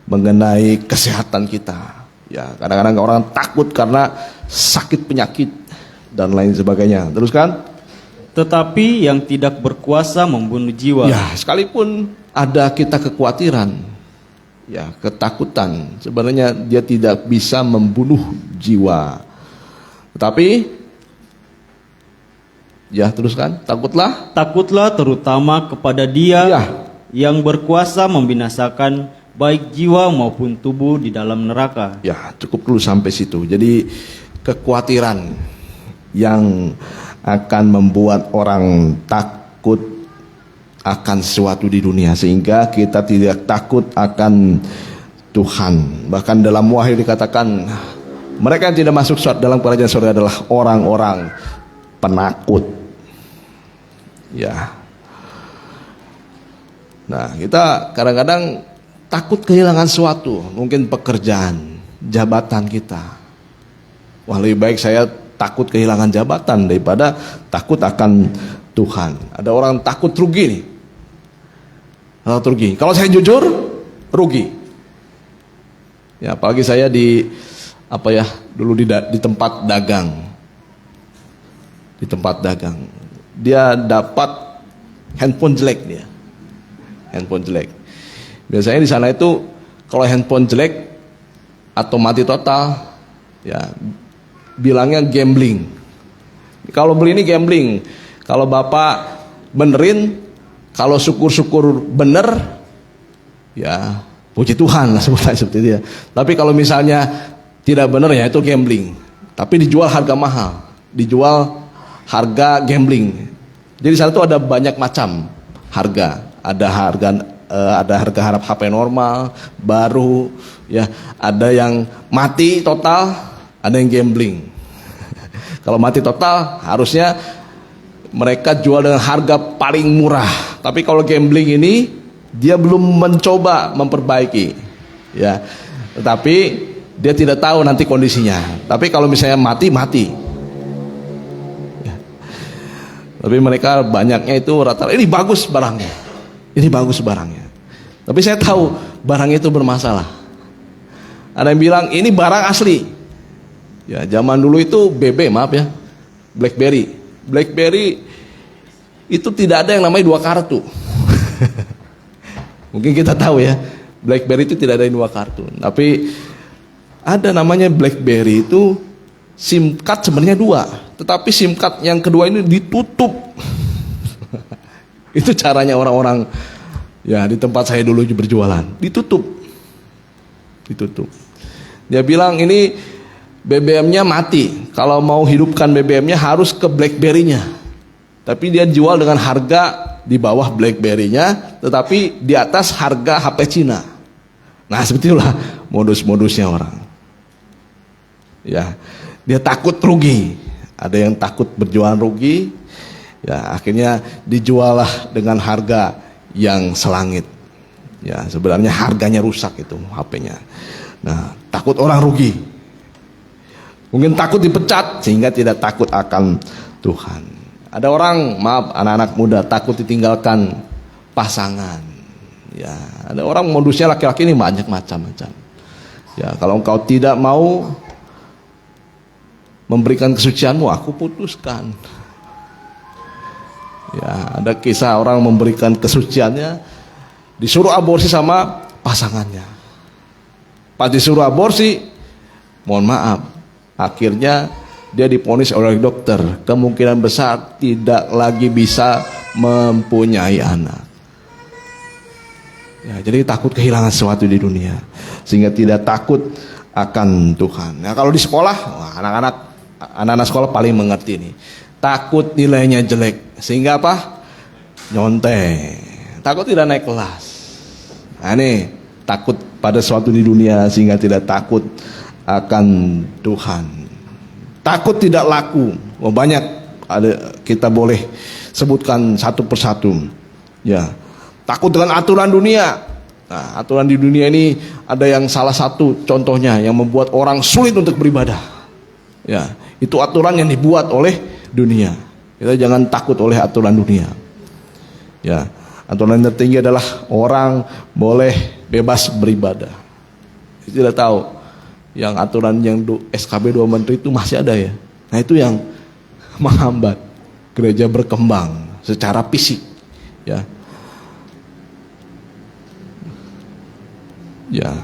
mengenai kesehatan kita. Ya, kadang-kadang orang takut karena sakit penyakit dan lain sebagainya. Teruskan. Tetapi yang tidak berkuasa membunuh jiwa. Ya, sekalipun ada kita kekhawatiran, ya, ketakutan, sebenarnya dia tidak bisa membunuh jiwa. Tetapi ya, teruskan. Takutlah terutama kepada Dia ya, yang berkuasa membinasakan baik jiwa maupun tubuh di dalam neraka. Ya, cukup dulu sampai situ. Jadi kekhawatiran yang akan membuat orang takut akan sesuatu di dunia sehingga kita tidak takut akan Tuhan. Bahkan dalam Wahyu dikatakan mereka yang tidak masuk dalam kerajaan surga adalah orang-orang penakut. Ya. Nah, kita kadang-kadang takut kehilangan sesuatu, mungkin pekerjaan, jabatan kita. Wah, lebih baik saya takut kehilangan jabatan daripada takut akan Tuhan. Ada orang takut rugi nih. Rugi. Kalau saya jujur, rugi. Ya, apalagi saya dulu di tempat dagang. Di tempat dagang. Dia dapat handphone jelek dia. Handphone jelek. Biasanya di sana itu kalau handphone jelek atau mati total, ya bilangnya gambling. Kalau beli ini gambling. Kalau bapak benerin, kalau syukur-syukur bener, ya puji Tuhan lah sebutnya seperti itu ya. Tapi kalau misalnya tidak bener ya itu gambling. Tapi dijual harga mahal, dijual harga gambling. Jadi sana tuh ada banyak macam harga. Ada harga harap HP normal, baru, ya ada yang mati total, ada yang gambling. Kalau mati total harusnya mereka jual dengan harga paling murah. Tapi kalau gambling ini dia belum mencoba memperbaiki, ya. Tetapi dia tidak tahu nanti kondisinya. Tapi kalau misalnya mati. Ya. Tapi mereka banyaknya itu rata-rata ini bagus barangnya. Ini bagus barangnya. Tapi saya tahu barang itu bermasalah. Ada yang bilang ini barang asli. Ya, zaman dulu itu BB, maaf ya. BlackBerry. BlackBerry itu tidak ada yang namanya 2 kartu. Mungkin kita tahu ya. BlackBerry itu tidak ada yang 2 kartu. Tapi ada namanya BlackBerry itu SIM card sebenarnya 2, tetapi SIM card yang kedua ini ditutup. Itu caranya orang-orang ya di tempat saya dulu berjualan, ditutup. Dia bilang ini BBM-nya mati, kalau mau hidupkan BBM-nya harus ke BlackBerry-nya. Tapi dia jual dengan harga di bawah BlackBerry-nya, tetapi di atas harga HP Cina. Nah, seperti itulah modus-modusnya orang. Ya, dia takut rugi. Ada yang takut berjualan rugi, ya akhirnya dijual dengan harga yang selangit. Ya, sebenarnya harganya rusak itu HP-nya. Nah, takut orang rugi. Mungkin takut dipecat sehingga tidak takut akan Tuhan. Ada orang, maaf anak-anak muda, takut ditinggalkan pasangan. Ya, ada orang modusnya laki-laki ini banyak macam-macam. Ya, kalau engkau tidak mau memberikan kesucianmu, aku putuskan. Ya, ada kisah orang memberikan kesuciannya, disuruh aborsi sama pasangannya. Pas disuruh aborsi, mohon maaf, akhirnya dia divonis oleh dokter, kemungkinan besar tidak lagi bisa mempunyai anak. Ya, jadi takut kehilangan sesuatu di dunia, sehingga tidak takut akan Tuhan. Nah, kalau di sekolah, anak-anak sekolah paling mengerti ini. Takut nilainya jelek, sehingga apa? Nyontek. Takut tidak naik kelas. Nah, ini takut pada sesuatu di dunia sehingga tidak takut akan Tuhan. Takut tidak laku. Oh, banyak ada, kita boleh sebutkan satu persatu. Ya, takut dengan aturan dunia. Nah, aturan di dunia ini ada yang salah satu contohnya yang membuat orang sulit untuk beribadah. Ya, itu aturan yang dibuat oleh dunia. Kita jangan takut oleh aturan dunia. Ya, aturan tertinggi adalah orang boleh bebas beribadah. Kita tidak tahu yang aturan yang SKB 2 Menteri itu masih ada ya. Nah, itu yang menghambat gereja berkembang secara fisik. Ya. Ya.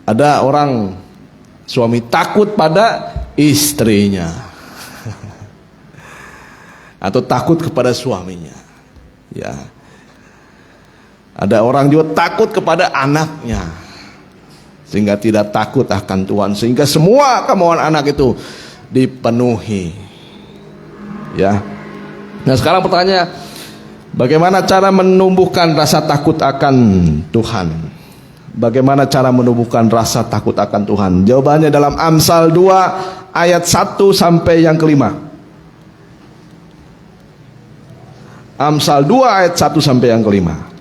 Ada orang suami takut pada istrinya. Atau takut kepada suaminya. Ya. Ada orang juga takut kepada anaknya, sehingga tidak takut akan Tuhan, sehingga semua kemauan anak itu dipenuhi. Ya. Nah, sekarang pertanyaan, bagaimana cara menumbuhkan rasa takut akan Tuhan? Bagaimana cara menumbuhkan rasa takut akan Tuhan? Jawabannya dalam Amsal 2 ayat 1 sampai yang kelima. Amsal 2 ayat 1 sampai yang kelima.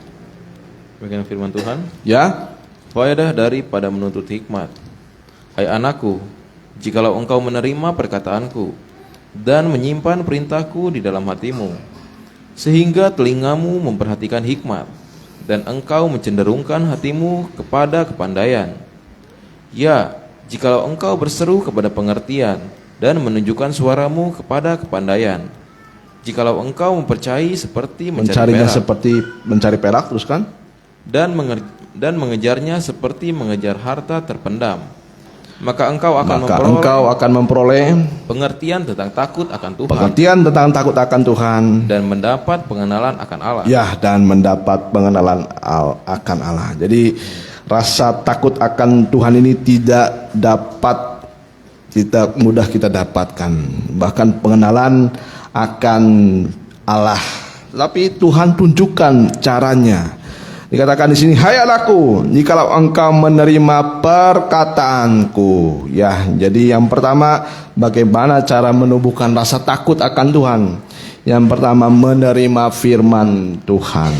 Bagian firman Tuhan. Ya. Faedah daripada menuntut hikmat. Hai anakku, jikalau engkau menerima perkataanku dan menyimpan perintahku di dalam hatimu, sehingga telingamu memperhatikan hikmat dan engkau mencenderungkan hatimu kepada kepandaian. Ya, jikalau engkau berseru kepada pengertian dan menunjukkan suaramu kepada kepandaian, jikalau engkau mempercayai seperti Mencarinya perak, seperti mencari perak, terus kan? dan mengejarnya seperti mengejar harta terpendam, maka engkau akan memperoleh pengertian tentang takut akan Tuhan, dan mendapat pengenalan akan Allah. Ya, dan mendapat pengenalan akan Allah. Jadi rasa takut akan Tuhan ini tidak mudah kita dapatkan. Bahkan pengenalan akan Allah. Tapi Tuhan tunjukkan caranya. Dikatakan di sini, hai anakku, jikalau engkau menerima perkataanku. Ya, jadi yang pertama, bagaimana cara menumbuhkan rasa takut akan Tuhan? Yang pertama, menerima firman Tuhan.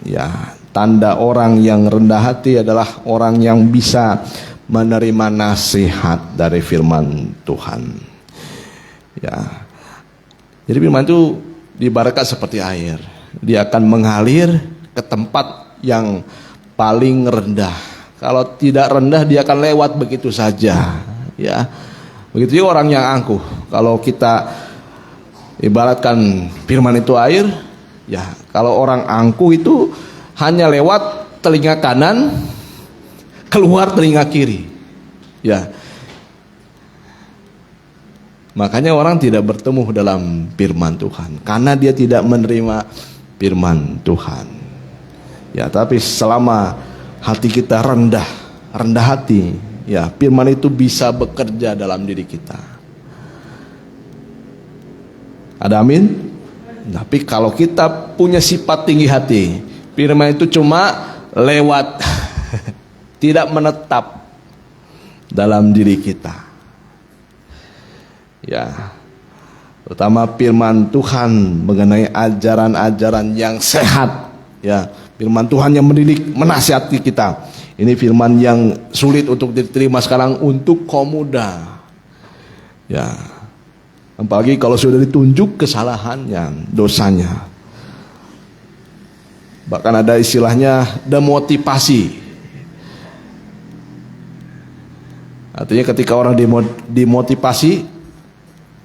Ya, tanda orang yang rendah hati adalah orang yang bisa menerima nasihat dari firman Tuhan. Ya, jadi firman itu diibaratkan seperti air. Dia akan mengalir ke tempat yang paling rendah. Kalau tidak rendah, dia akan lewat begitu saja. Ya, begitu juga orang yang angkuh. Kalau kita ibaratkan firman itu air, ya, kalau orang angkuh itu hanya lewat telinga kanan, keluar telinga kiri. Ya, Makanya orang tidak bertemu dalam firman Tuhan karena dia tidak menerima firman Tuhan. Ya, tapi selama hati kita rendah hati, ya, firman itu bisa bekerja dalam diri kita. Ada amin? Tapi kalau kita punya sifat tinggi hati, firman itu cuma lewat, tidak menetap dalam diri kita. Ya, terutama firman Tuhan mengenai ajaran-ajaran yang sehat. Ya, firman Tuhan yang mendidik, menasihati kita. Ini firman yang sulit untuk diterima sekarang untuk kaum muda. Ya, apalagi kalau sudah ditunjuk kesalahannya, dosanya. Bahkan ada istilahnya demotivasi. Artinya ketika orang dimotivasi,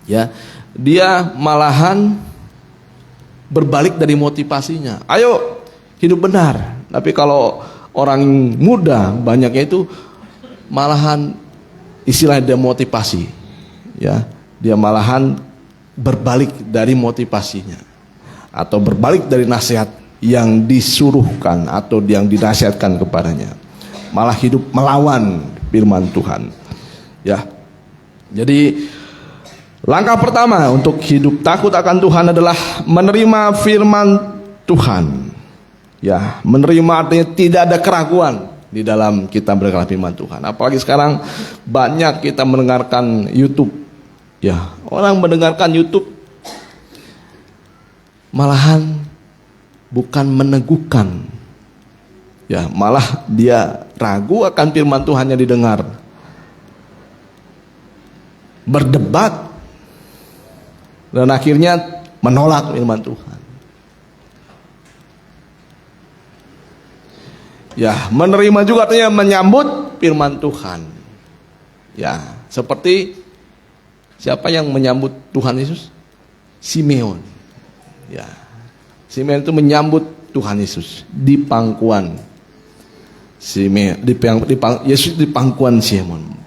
ya, dia malahan berbalik dari motivasinya. Ayo hidup benar. Tapi kalau orang muda banyaknya itu malahan istilah demotivasi. Ya, dia malahan berbalik dari motivasinya atau berbalik dari nasihat yang disuruhkan atau yang dinasihatkan kepadanya. Malah hidup melawan firman Tuhan. Ya. Jadi langkah pertama untuk hidup takut akan Tuhan adalah menerima firman Tuhan. Ya, menerima artinya tidak ada keraguan di dalam kita mendengar firman Tuhan. Apalagi sekarang banyak kita mendengarkan YouTube. Ya, orang mendengarkan YouTube malahan bukan meneguhkan. Ya, malah dia ragu akan firman Tuhan yang didengar. Berdebat dan akhirnya menolak firman Tuhan. Ya, menerima juga artinya menyambut firman Tuhan. Ya, seperti siapa yang menyambut Tuhan Yesus? Simeon. Ya, Simeon itu menyambut Tuhan Yesus di pangkuan. Yesus di pangkuan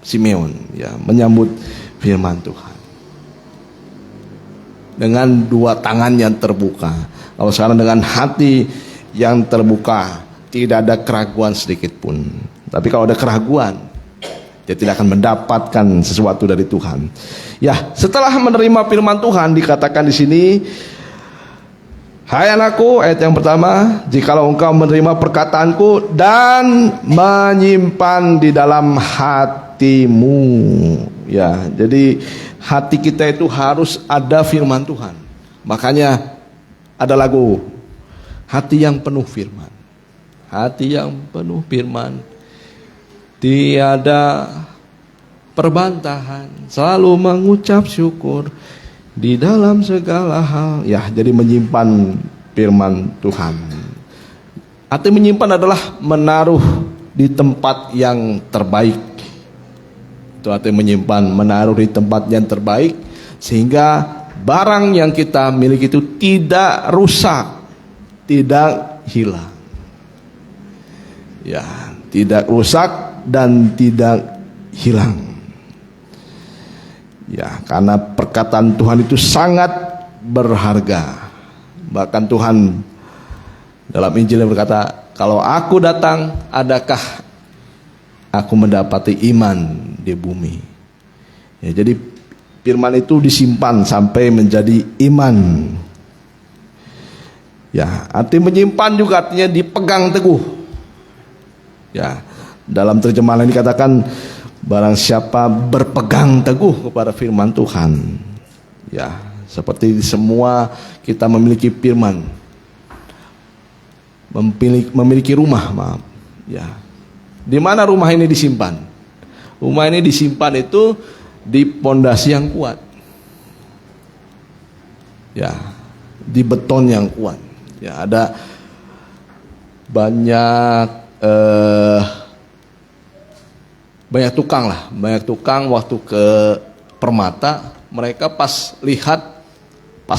Simeon. Ya, menyambut firman Tuhan dengan dua tangan yang terbuka. Kalau sekarang dengan hati yang terbuka, tidak ada keraguan sedikit pun. Tapi kalau ada keraguan, dia tidak akan mendapatkan sesuatu dari Tuhan. Ya, setelah menerima firman Tuhan dikatakan di sini, hai anakku, ayat yang pertama, jikalau engkau menerima perkataanku dan menyimpan di dalam hatimu. Ya, jadi hati kita itu harus ada firman Tuhan. Makanya ada lagu, hati yang penuh firman. Hati yang penuh firman, tiada perbantahan, selalu mengucap syukur di dalam segala hal. Ya, jadi menyimpan firman Tuhan. Arti menyimpan adalah menaruh di tempat yang terbaik. Itu arti menyimpan, menaruh di tempat yang terbaik sehingga barang yang kita miliki itu tidak rusak, tidak hilang. Ya, tidak rusak dan tidak hilang. Ya, karena perkataan Tuhan itu sangat berharga. Bahkan Tuhan dalam Injilnya berkata, kalau aku datang, adakah aku mendapati iman di bumi? Ya, jadi firman itu disimpan sampai menjadi iman. Ya, arti menyimpan juga artinya dipegang teguh. Ya, dalam terjemahan ini dikatakan barang siapa berpegang teguh kepada firman Tuhan. Ya, seperti semua kita memiliki firman, memiliki rumah, maaf. Ya, di mana rumah ini disimpan? Rumah ini disimpan itu di pondasi yang kuat. Ya, di beton yang kuat. Ya, ada banyak tukang lah, banyak tukang waktu ke Permata, mereka pas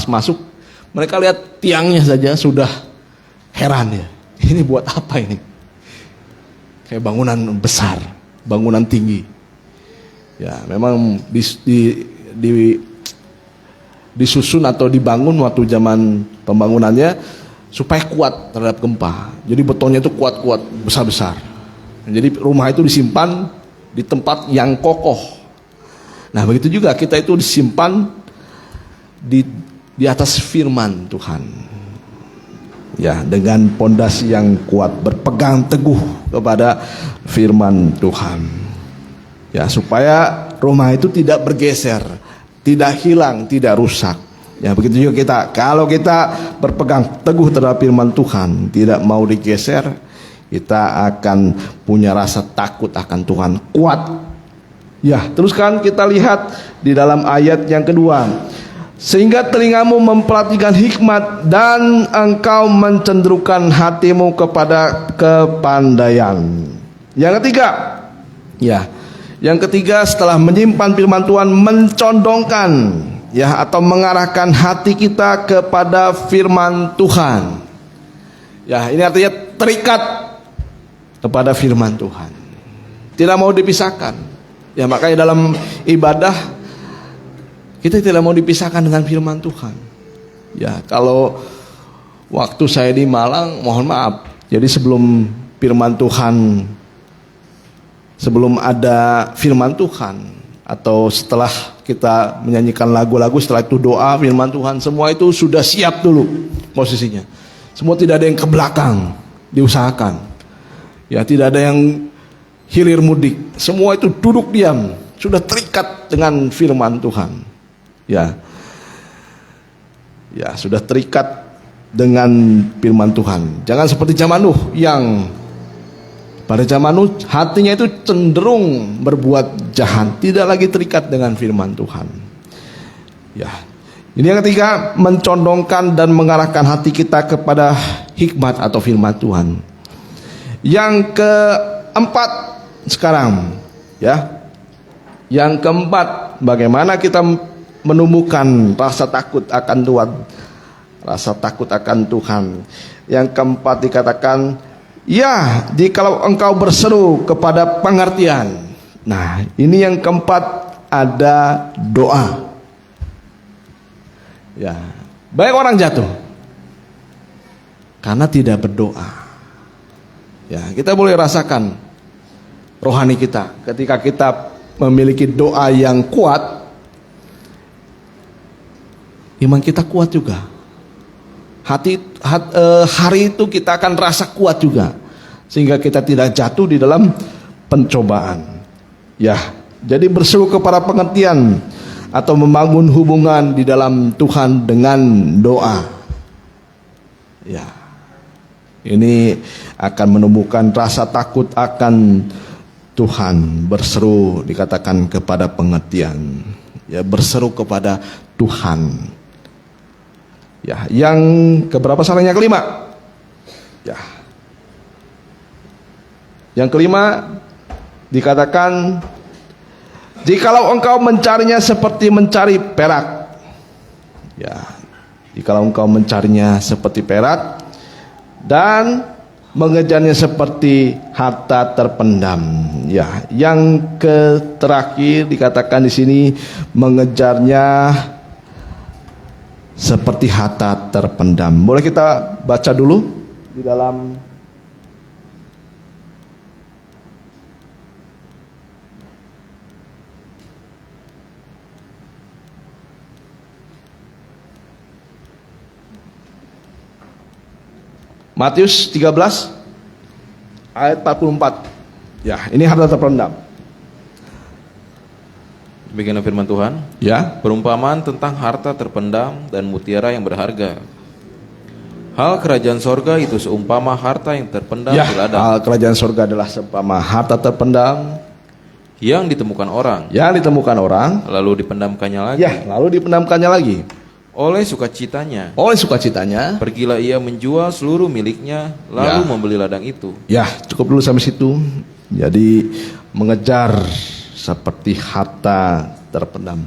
masuk, mereka lihat tiangnya saja sudah heran ya, ini buat apa ini? Kayak bangunan besar, bangunan tinggi. Ya, memang disusun atau dibangun waktu zaman pembangunannya supaya kuat terhadap gempa. Jadi betonnya itu kuat-kuat, besar-besar. Jadi rumah itu disimpan di tempat yang kokoh. Nah, begitu juga kita itu disimpan di atas firman Tuhan. Ya, dengan pondasi yang kuat, berpegang teguh kepada firman Tuhan. Ya, supaya rumah itu tidak bergeser, tidak hilang, tidak rusak. Ya, begitu juga kita. Kalau kita berpegang teguh terhadap firman Tuhan, tidak mau digeser, kita akan punya rasa takut akan Tuhan, kuat. Ya, teruskan kita lihat di dalam ayat yang kedua. Sehingga telingamu memperhatikan hikmat dan engkau mencenderungkan hatimu kepada kepandaian. Yang ketiga, ya, yang ketiga setelah menyimpan firman Tuhan, mencondongkan, ya, atau mengarahkan hati kita kepada firman Tuhan. Ya, ini artinya terikat kepada firman Tuhan, tidak mau dipisahkan. Ya, makanya dalam ibadah kita tidak mau dipisahkan dengan firman Tuhan. Ya, kalau waktu saya di Malang, mohon maaf. Jadi sebelum firman Tuhan, sebelum ada firman Tuhan, atau setelah kita menyanyikan lagu-lagu, setelah itu doa, firman Tuhan, semua itu sudah siap dulu posisinya. Semua tidak ada yang ke belakang, diusahakan. Ya, tidak ada yang hilir mudik. Semua itu duduk diam, sudah terikat dengan firman Tuhan. Ya, sudah terikat dengan firman Tuhan. Jangan seperti zaman Nuh, yang pada zaman Nuh hatinya itu cenderung berbuat jahat, tidak lagi terikat dengan firman Tuhan. Ya, ini yang ketiga, mencondongkan dan mengarahkan hati kita kepada hikmat atau firman Tuhan. Yang keempat sekarang, ya, yang keempat, bagaimana kita menumbuhkan rasa takut akan Tuhan, rasa takut akan Tuhan. Yang keempat dikatakan, ya, jikalau engkau berseru kepada pengertian. Nah, ini yang keempat, ada doa. Ya, banyak orang jatuh karena tidak berdoa. Ya, kita boleh rasakan rohani kita ketika kita memiliki doa yang kuat. Iman kita kuat juga. Hari itu kita akan rasa kuat juga, sehingga kita tidak jatuh di dalam pencobaan. Ya, jadi berseru kepada pengertian atau membangun hubungan di dalam Tuhan dengan doa. Ya, ini akan menumbuhkan rasa takut akan Tuhan. Berseru dikatakan kepada pengertian. Ya, berseru kepada Tuhan. Ya, yang keberapa salahnya? Kelima. Ya. Yang kelima dikatakan, jikalau engkau mencarinya seperti mencari perak. Ya, jikalau engkau mencarinya seperti perak dan mengejarnya seperti harta terpendam. Ya, yang terakhir dikatakan di sini, mengejarnya seperti harta terpendam. Boleh kita baca dulu di dalam Matius 13 ayat 44. Ya, ini harta terpendam. Demikianlah firman Tuhan. Ya. Perumpamaan tentang harta terpendam dan mutiara yang berharga. Hal kerajaan sorga itu seumpama harta yang terpendam Ya, di ladang, hal kerajaan sorga adalah seumpama harta terpendam yang ditemukan orang, lalu dipendamkannya lagi. Ya, lalu dipendamkannya lagi. Oleh sukacitanya, pergilah ia menjual seluruh miliknya, lalu membeli ladang itu. Ya, cukup dulu sampai situ. Jadi mengejar seperti harta terpendam.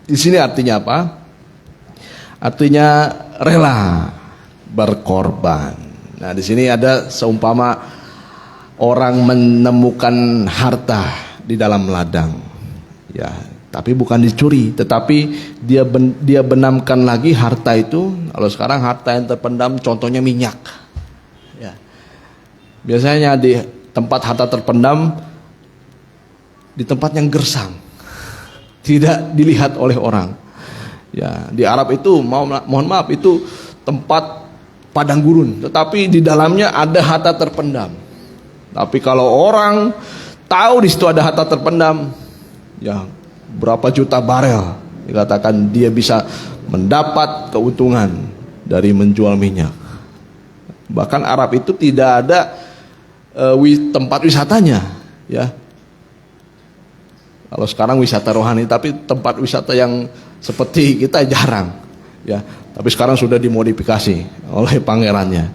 Di sini artinya apa? Artinya rela berkorban. Nah, di sini ada seumpama orang menemukan harta di dalam ladang. Ya, Tapi bukan dicuri, tetapi dia benamkan lagi harta itu. Kalau sekarang harta yang terpendam contohnya minyak. Ya. Biasanya di tempat harta terpendam di tempat yang gersang, tidak dilihat oleh orang. Ya, di Arab itu mohon maaf itu tempat padang gurun, tetapi di dalamnya ada harta terpendam. Tapi kalau orang tahu di situ ada harta terpendam, ya berapa juta barel dikatakan dia bisa mendapat keuntungan dari menjual minyak. Bahkan Arab itu tidak ada tempat wisatanya, ya. Kalau sekarang wisata rohani, tapi tempat wisata yang seperti kita jarang, ya. Tapi sekarang sudah dimodifikasi oleh pangerannya.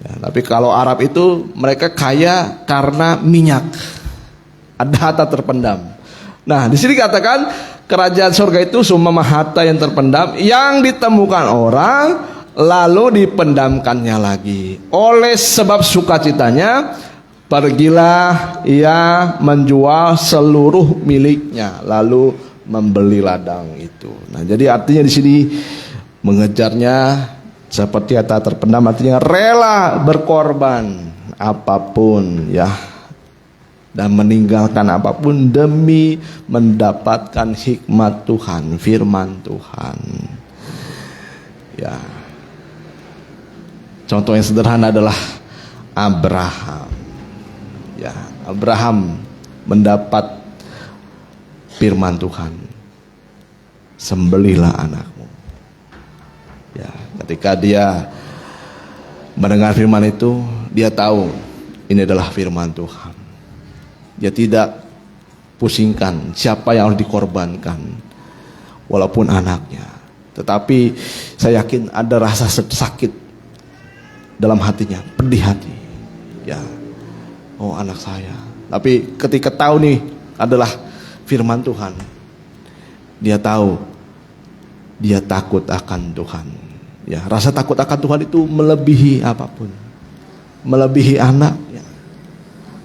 Ya, tapi kalau Arab itu mereka kaya karena minyak, ada harta terpendam. Nah, di sini katakan kerajaan surga itu seumpama harta yang terpendam yang ditemukan orang lalu dipendamkannya lagi. Oleh sebab sukacitanya, pergilah ia menjual seluruh miliknya lalu membeli ladang itu. Nah, jadi artinya di sini mengejarnya seperti harta terpendam, artinya rela berkorban apapun, ya, dan meninggalkan apapun demi mendapatkan hikmat Tuhan, firman Tuhan. Ya. Contoh yang sederhana adalah Abraham. Ya, Abraham mendapat firman Tuhan, sembelihlah anakmu. Ya, ketika dia mendengar firman itu, dia tahu ini adalah firman Tuhan. Dia tidak pusingkan siapa yang harus dikorbankan, walaupun anaknya. Tetapi saya yakin ada rasa sakit dalam hatinya, pedih hati. Ya, oh anak saya. Tapi ketika tahu nih adalah firman Tuhan, dia tahu, dia takut akan Tuhan. Ya, rasa takut akan Tuhan itu melebihi apapun, melebihi anak, ya,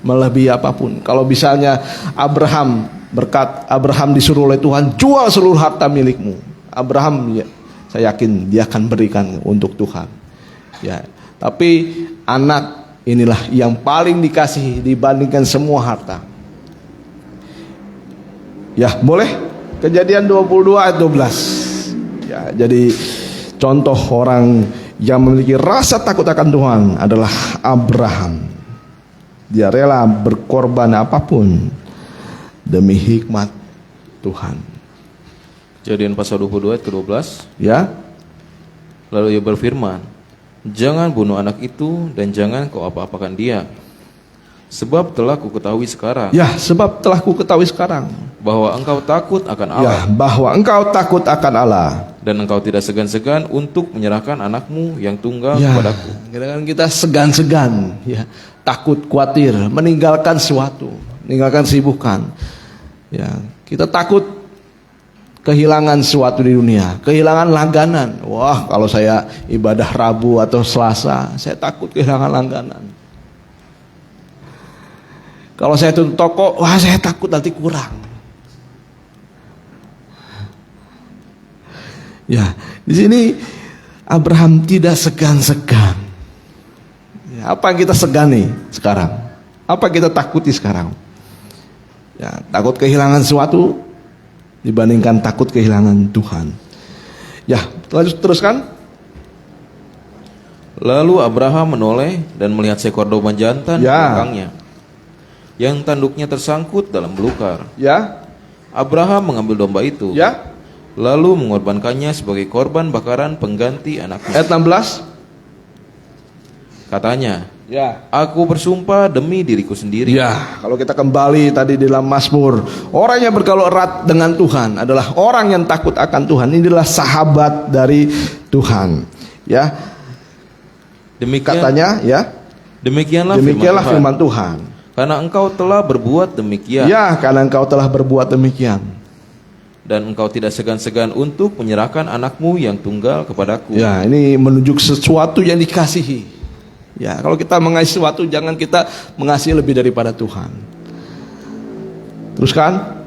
melebihi apapun. Kalau misalnya Abraham, berkat Abraham disuruh oleh Tuhan, jual seluruh harta milikmu, Abraham, ya, saya yakin dia akan berikan untuk Tuhan. Ya, tapi anak inilah yang paling dikasihi dibandingkan semua harta. Ya, boleh? Kejadian 22 ayat 12. Ya, jadi contoh orang yang memiliki rasa takut akan Tuhan adalah Abraham. Dia rela berkorban apapun demi hikmat Tuhan. Kejadian pasal 22 ayat ke-12. Ya. Lalu ia berfirman, jangan bunuh anak itu dan jangan kau apa-apakan dia. Sebab telah ku ketahui sekarang. Ya, sebab telah ku ketahui sekarang bahwa engkau takut akan Allah. Ya, bahwa engkau takut akan Allah. Dan engkau tidak segan-segan untuk menyerahkan anakmu yang tunggal Ya, kepadaku. kadang-kadang kita segan-segan, ya, takut, khawatir, meninggalkan sesuatu, meninggalkan kesibukan. Ya, kita takut kehilangan sesuatu di dunia, kehilangan langganan. Wah, kalau saya ibadah Rabu atau Selasa, saya takut kehilangan langganan. Kalau saya tutup toko, wah saya takut nanti kurang. Ya, di sini Abraham tidak segan-segan. Ya, apa yang kita segani sekarang? Apa yang kita takuti sekarang? Ya, takut kehilangan sesuatu dibandingkan takut kehilangan Tuhan. Ya, lanjut teruskan. Lalu Abraham menoleh dan melihat seekor domba jantan di Ya. belakangnya, yang tanduknya tersangkut dalam belukar. Ya, Abraham mengambil domba itu, ya. lalu mengorbankannya sebagai korban bakaran pengganti anaknya. Ayat 16. Katanya, Ya. aku bersumpah demi diriku sendiri. Ya, kalau kita kembali tadi di dalam Mazmur, orang yang bergaul erat dengan Tuhan adalah orang yang takut akan Tuhan. Ini adalah sahabat dari Tuhan. Ya, katanya, ya. Demikianlah Firman Tuhan. Karena engkau telah berbuat demikian, Ya, karena engkau telah berbuat demikian. dan engkau tidak segan-segan untuk menyerahkan anakmu yang tunggal kepadaku. Ya, ini menunjuk sesuatu yang dikasihi. Ya, kalau kita mengasihi sesuatu, jangan kita mengasihi lebih daripada Tuhan. Teruskan.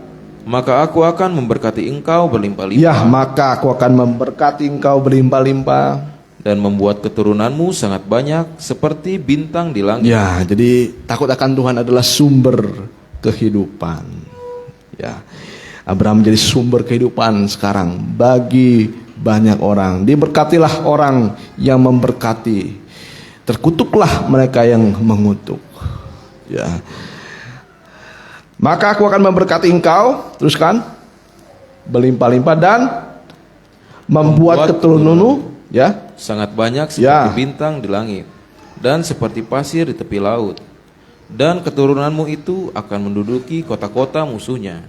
maka aku akan memberkati engkau berlimpah-limpah. Ya, maka aku akan memberkati engkau berlimpah-limpah Dan membuat keturunanmu sangat banyak seperti bintang di langit. Ya, jadi takut akan Tuhan adalah sumber kehidupan. Ya, Abraham menjadi sumber kehidupan sekarang bagi banyak orang. Diberkatilah orang yang memberkati, terkutuklah mereka yang mengutuk. Ya, maka aku akan memberkati engkau, teruskan, berlimpah-limpah dan membuat keturunanmu, ya, sangat banyak seperti bintang di langit dan seperti pasir di tepi laut. Dan keturunanmu itu akan menduduki kota-kota musuhnya.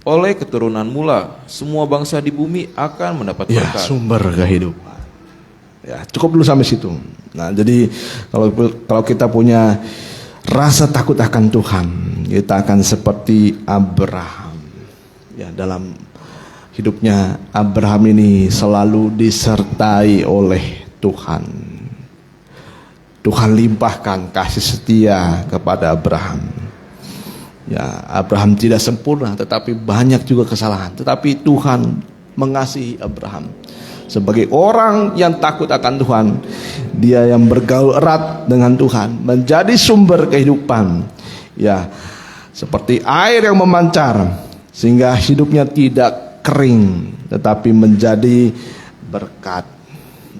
Oleh keturunanmu lah semua bangsa di bumi akan mendapat berkat. Sumber kehidupan. Ya, cukup dulu sampai situ. Nah, jadi kalau kita punya rasa takut akan Tuhan, kita akan seperti Abraham. Ya, dalam hidupnya Abraham ini selalu disertai oleh Tuhan. Tuhan limpahkan kasih setia kepada Abraham. Ya, Abraham tidak sempurna, tetapi banyak juga kesalahan. Tetapi Tuhan mengasihi Abraham. Sebagai orang yang takut akan Tuhan, dia yang bergaul erat dengan Tuhan, menjadi sumber kehidupan. Ya, seperti air yang memancar, sehingga hidupnya tidak kering, tetapi menjadi berkat.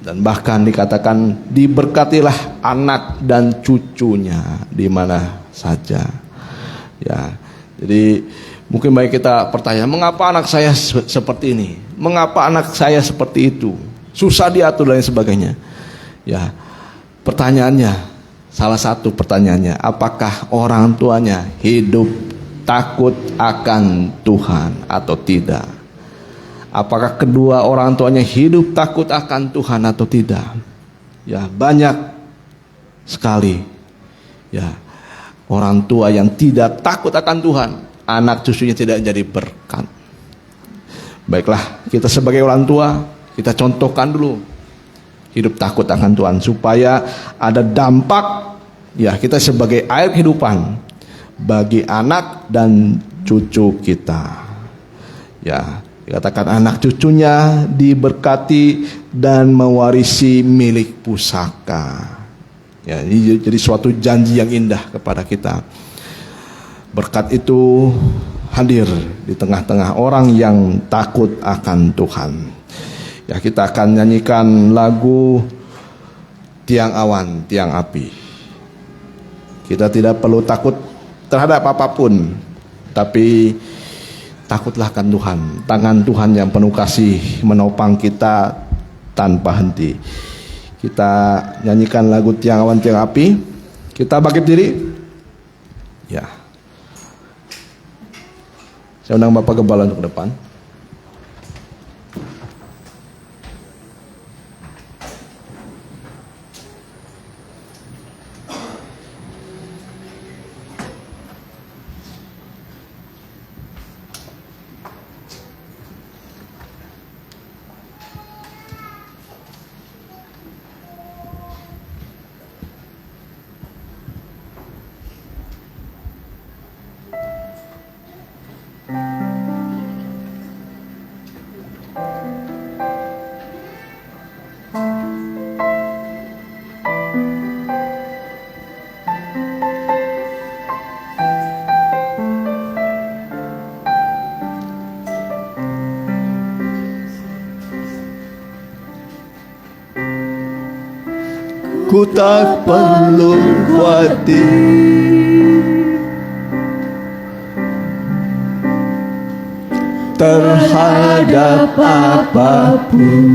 Dan bahkan dikatakan diberkatilah anak dan cucunya di mana saja. Ya, jadi mungkin baik kita pertanyaan, mengapa anak saya seperti ini? Mengapa anak saya seperti itu? Susah diatur dan sebagainya. Ya, pertanyaannya, salah satu pertanyaannya, apakah orang tuanya hidup takut akan Tuhan atau tidak? Apakah kedua orang tuanya hidup takut akan Tuhan atau tidak? Ya, banyak sekali ya orang tua yang tidak takut akan Tuhan, anak cucunya tidak jadi berkat. Baiklah, kita sebagai orang tua, kita contohkan dulu hidup takut akan Tuhan supaya ada dampak. Ya, kita sebagai air kehidupan bagi anak dan cucu kita. Ya, dikatakan anak cucunya diberkati dan mewarisi milik pusaka. Ya, ini jadi suatu janji yang indah kepada kita. Berkat itu hadir di tengah-tengah orang yang takut akan Tuhan. Ya, kita akan nyanyikan lagu Tiang Awan, Tiang Api. Kita tidak perlu takut terhadap apapun, tapi takutlah akan Tuhan. Tangan Tuhan yang penuh kasih menopang kita tanpa henti. Kita nyanyikan lagu Tiang Awan Tiang Api. Kita bangkit diri. Ya. Saya undang Bapak Gembala untuk ke depan. Ku tak perlu khawatir terhadap apapun.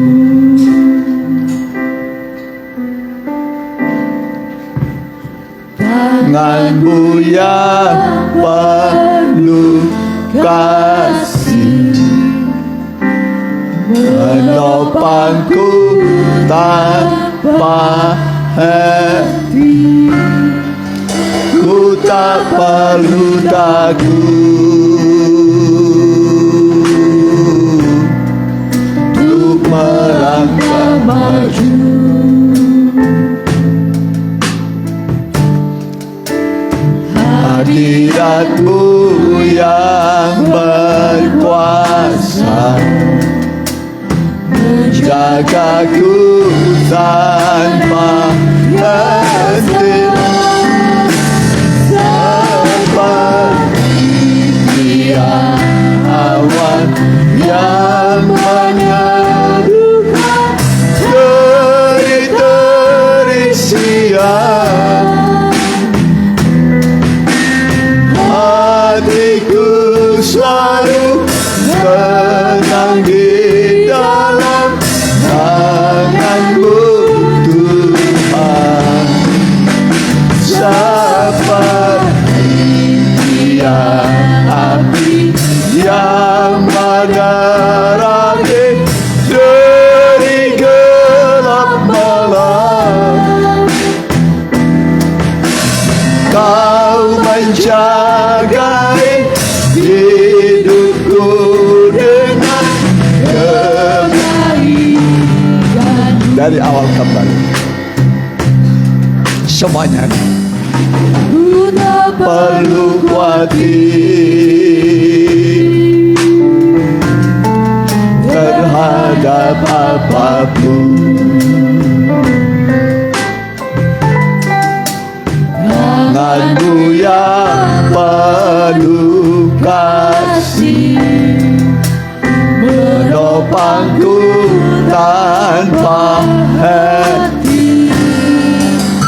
Tanganmu yang penuh kasih menopangku tanpa henti. Ku tak perlu takut untuk melangkah maju. Hadiratmu yang menjagaku tanpa henti, seperti tiang awan yang menyerukan teri-teri siang. Hatiku selalu tenang di dalam tangan-Mu Tuhan, seperti tiang api yang menerangi dari gelap malam. Kau menjagai hidupku dengan kebaikan. Dari awal kembali semuanya, ku tak perlu khawatir terhadap apapun. Tangan-Mu yang penuh kasih menopangku tanpa henti.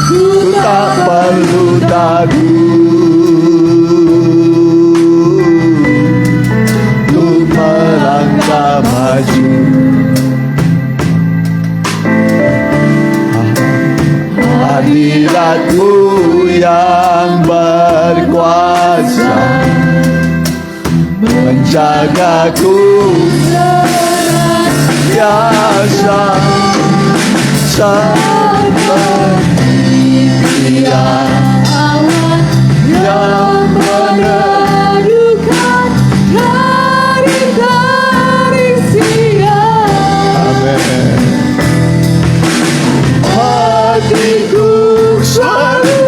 Ku tak perlu takut untuk melangkah maju. Hadirat-Mu yang berkuasa menjagaku senantiasa, seperti tiang awan yang meneduhkan hari-hari siang. Amin. Hatiku selalu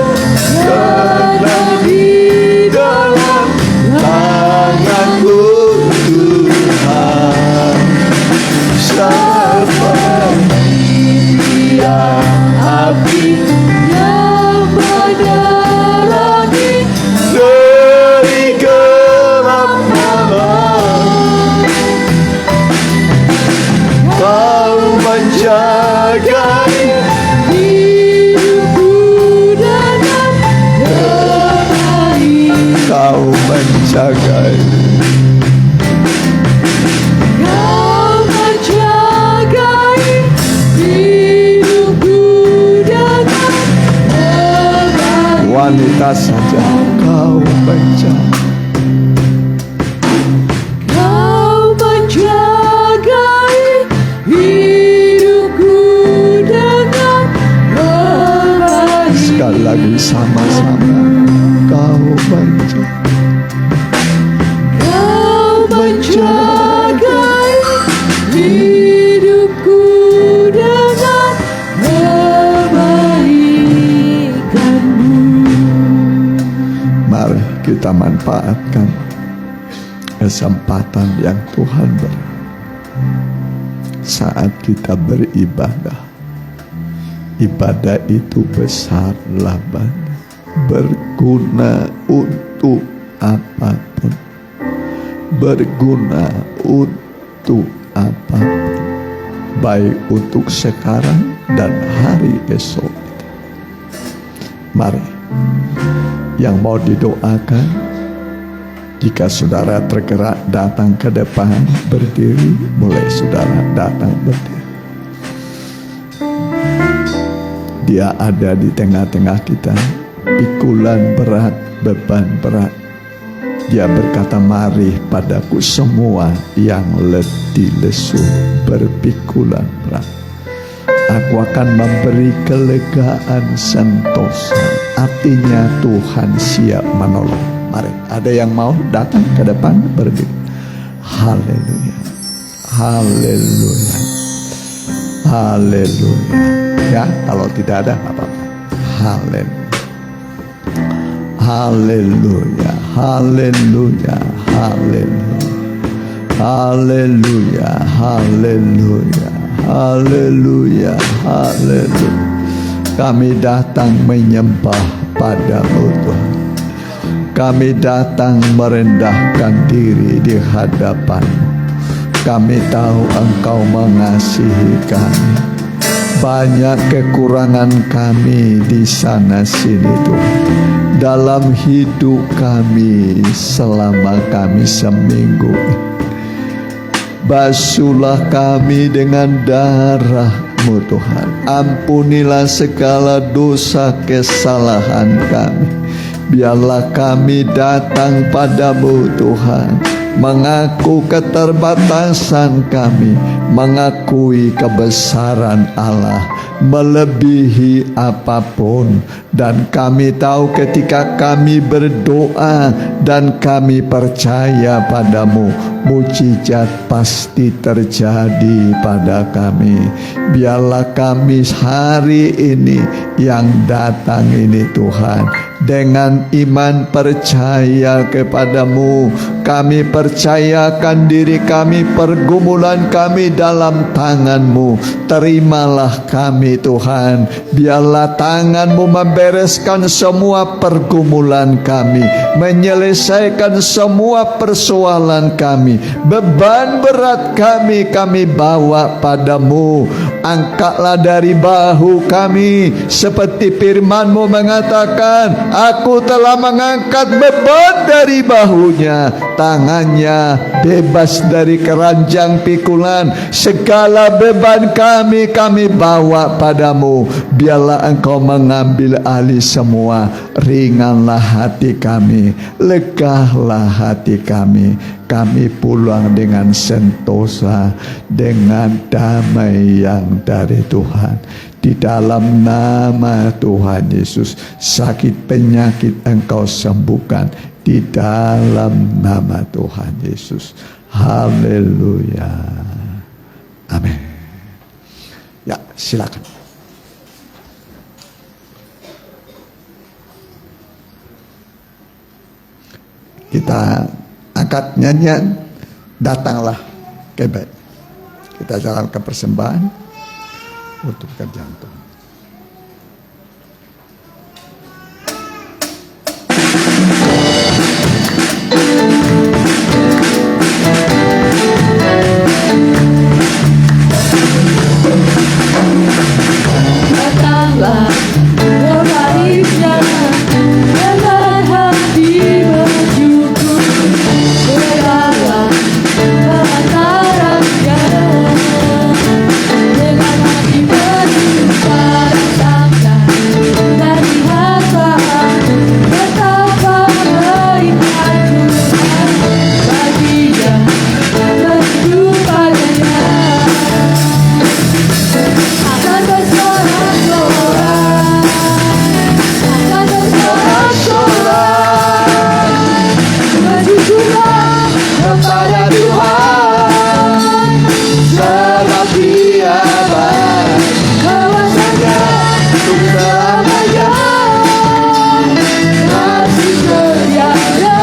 tenang di dalam tangan-Mu Tuhan, seperti tiang api yang menerangi dari gelap malam. Kau menjagai hidupku dengan kebaikan. Kau menjagai, Kau menjagai hidupku dengan kebaikan. Wanita saja Kau menjaga. Kau menjagai hidupku dengan kebaikan. Sekali lagi sama-sama, Kau menjaga. Kau menjagai hidupku dengan kebaikan-Mu. Mari kita manfaatkan kesempatan yang Tuhan beri saat kita beribadah. Ibadah itu besar labanya, berguna untuk apapun, berguna untuk apapun, baik untuk sekarang dan hari esok. Mari, yang mau didoakan, jika saudara tergerak datang ke depan berdiri, boleh saudara datang berdiri. Dia ada di tengah-tengah kita, pikulan berat, beban berat. Dia berkata, mari padaku semua yang letih lesu berpikulan berat, aku akan memberi kelegaan sentosa. Artinya Tuhan siap menolong. Mari, ada yang mau datang ke depan berdiri. Haleluya, haleluya, haleluya. Ya, kalau tidak ada apa-apa. Haleluya, haleluya, haleluya, haleluya, haleluya, haleluya, Haleluya, haleluya. Kami datang menyembah padamu Tuhan. Kami datang merendahkan diri di hadapan-Mu. Kami tahu Engkau mengasihi kami. Banyak kekurangan kami di sana sini Tuhan, dalam hidup kami selama kami seminggu. Basuhlah kami dengan darah-Mu Tuhan. Ampunilah segala dosa kesalahan kami. Biarlah kami datang padamu Tuhan, mengaku keterbatasan kami, mengakui kebesaran Allah melebihi apapun. Dan kami tahu ketika kami berdoa dan kami percaya padamu, mukjizat pasti terjadi pada kami. Biarlah kami hari ini yang datang ini Tuhan, dengan iman percaya kepadamu. Kami percayakan diri kami, pergumulan kami dalam tangan-Mu. Terimalah kami Tuhan. Biarlah tangan-Mu membereskan semua pergumulan kami, menyelesaikan semua persoalan kami. Beban berat kami bawa padamu. Angkatlah dari bahu kami, seperti firman-Mu mengatakan, aku telah mengangkat beban dari bahunya, tangannya bebas dari keranjang pikulan. Segala beban kami bawa padamu. Biarlah Engkau mengambil alih semua. Ringanlah hati kami, legahlah hati kami. Kami pulang dengan sentosa, dengan damai yang dari Tuhan. Di dalam nama Tuhan Yesus, sakit penyakit Engkau sembuhkan. Di dalam nama Tuhan Yesus. Haleluya. Amin. Ya, silakan. Kita angkat nyanyian, datanglah kebet. Kita jalankan persembahan untuk pekerjaan Tuhan. Datanglah kebaikannya, dengan hati bersyukur, berdoalah pengantarannya, dengan hati bersyukur, datanglah dari hamba, betapa baiknya Tuhan baginya kehidupannya. Akan bersorak-sorak, akan bersorak-sorak, bersyukurlah kepada Tuhan, sebab Dia baik, kuasanya untuk selamanya, kasih setianya.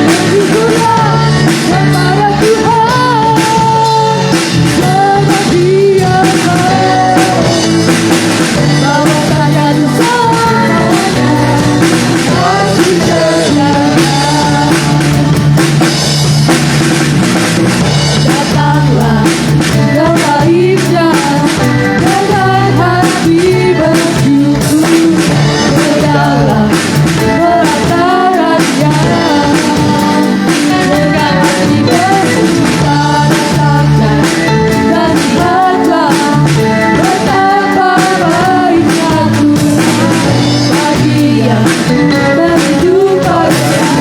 Bersyukurlah kepada Tuhan, sebab Dia baik, bawa tanya dosanya, kasih setianya. Datanglah kebaiknya, dengan hati bersyukur, berdoalah pengantarannya, dengan hati bersyukur, datanglah dari hamba, betapa baiknya Tuhan baginya kehidupannya.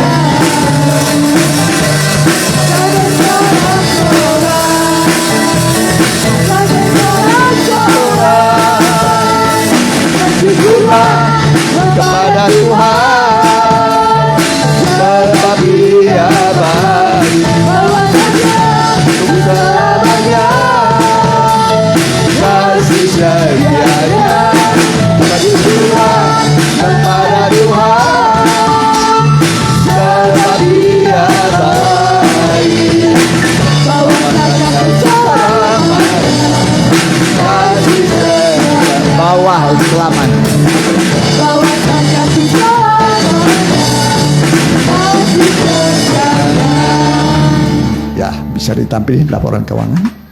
Bersyukurlah kepada Tuhan, sebab Dia baik, untuk selamanya, kasih setianya. Bersyukurlah kepada Tuhan, sebab Dia baik, Bawa saja bersama, aman. Bawakan kasih selamanya, kasih sejahtera. Ya, bisa ditampilkan laporan keuangan.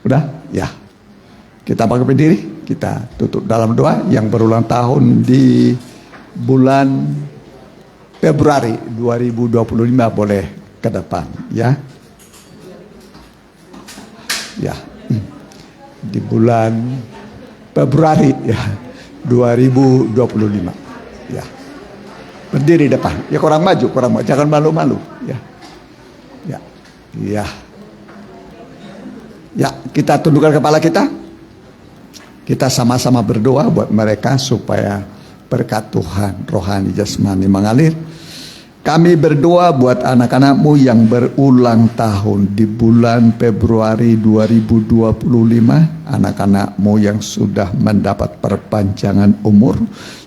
Udah? Ya. Kita pakai berdiri, kita tutup dalam doa yang berulang tahun di bulan Februari 2025 boleh ke depan, ya. Ya. Di bulan Februari ya 2025. Ya. Berdiri depan. Ya kurang maju, jangan malu-malu, ya. Ya. Ya. Ya, kita tundukkan kepala kita. Kita sama-sama berdoa buat mereka supaya berkat Tuhan rohani jasmani mengalir. Kami berdoa buat anak-anakmu yang berulang tahun di bulan Februari 2025. Anak-anakmu yang sudah mendapat perpanjangan umur.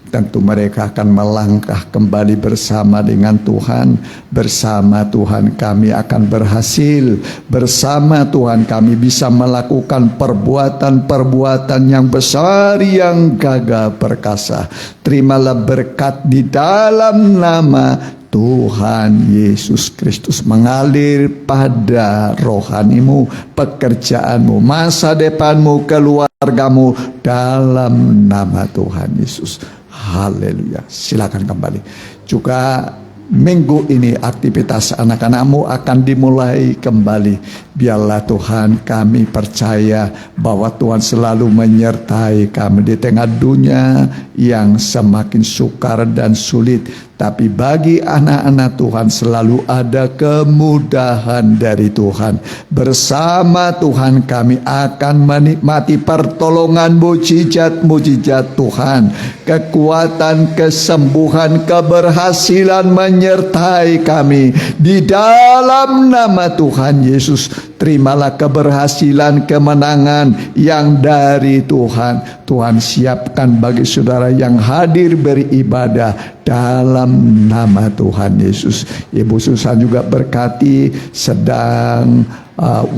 Tentu mereka akan melangkah kembali bersama dengan Tuhan. Bersama Tuhan kami akan berhasil. Bersama Tuhan kami bisa melakukan perbuatan-perbuatan yang besar, yang gagah perkasa. Terimalah berkat di dalam nama Tuhan Yesus Kristus mengalir pada rohanimu, pekerjaanmu, masa depanmu, keluargamu dalam nama Tuhan Yesus. Haleluya. Silakan kembali. Juga minggu ini aktivitas anak-anakmu akan dimulai kembali. Biarlah Tuhan, kami percaya bahwa Tuhan selalu menyertai kami di tengah dunia yang semakin sukar dan sulit. Tapi bagi anak-anak Tuhan selalu ada kemudahan dari Tuhan. Bersama Tuhan kami akan menikmati pertolongan mujizat-mujizat Tuhan. Kekuatan, kesembuhan, keberhasilan menyertai kami. Di dalam nama Tuhan Yesus, terimalah keberhasilan, kemenangan yang dari Tuhan. Tuhan siapkan bagi saudara yang hadir beribadah dalam nama Tuhan Yesus. Ibu Susan juga berkati sedang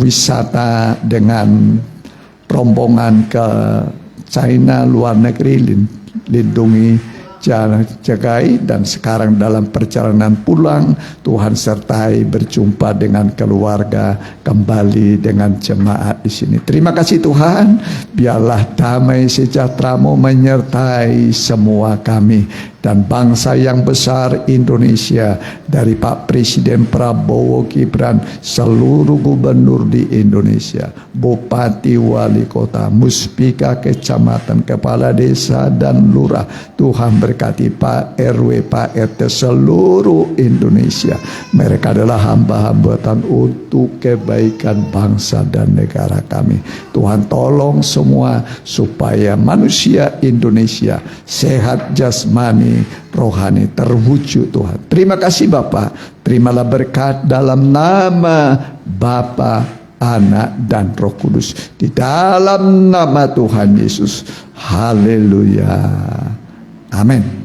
wisata dengan rombongan ke China, luar negeri. Lindungi, jagai, dan sekarang dalam perjalanan pulang Tuhan sertai berjumpa dengan keluarga, kembali dengan jemaat di sini. Terima kasih Tuhan, biarlah damai sejahtera-Mu menyertai semua kami dan bangsa yang besar Indonesia, dari Pak Presiden Prabowo Gibran, seluruh gubernur di Indonesia, bupati, wali kota, muspika, kecamatan, kepala desa, dan lurah. Tuhan berkati Pak RW, Pak RT seluruh Indonesia. Mereka adalah hamba-hamba Tuhan untuk kebaikan bangsa dan negara kami. Tuhan tolong semua supaya manusia Indonesia sehat jasmani, rohani, terwujud Tuhan. Terima kasih Bapak. Terimalah berkat dalam nama Bapa, Anak, dan Roh Kudus. Di dalam nama Tuhan Yesus. Haleluya. Amin.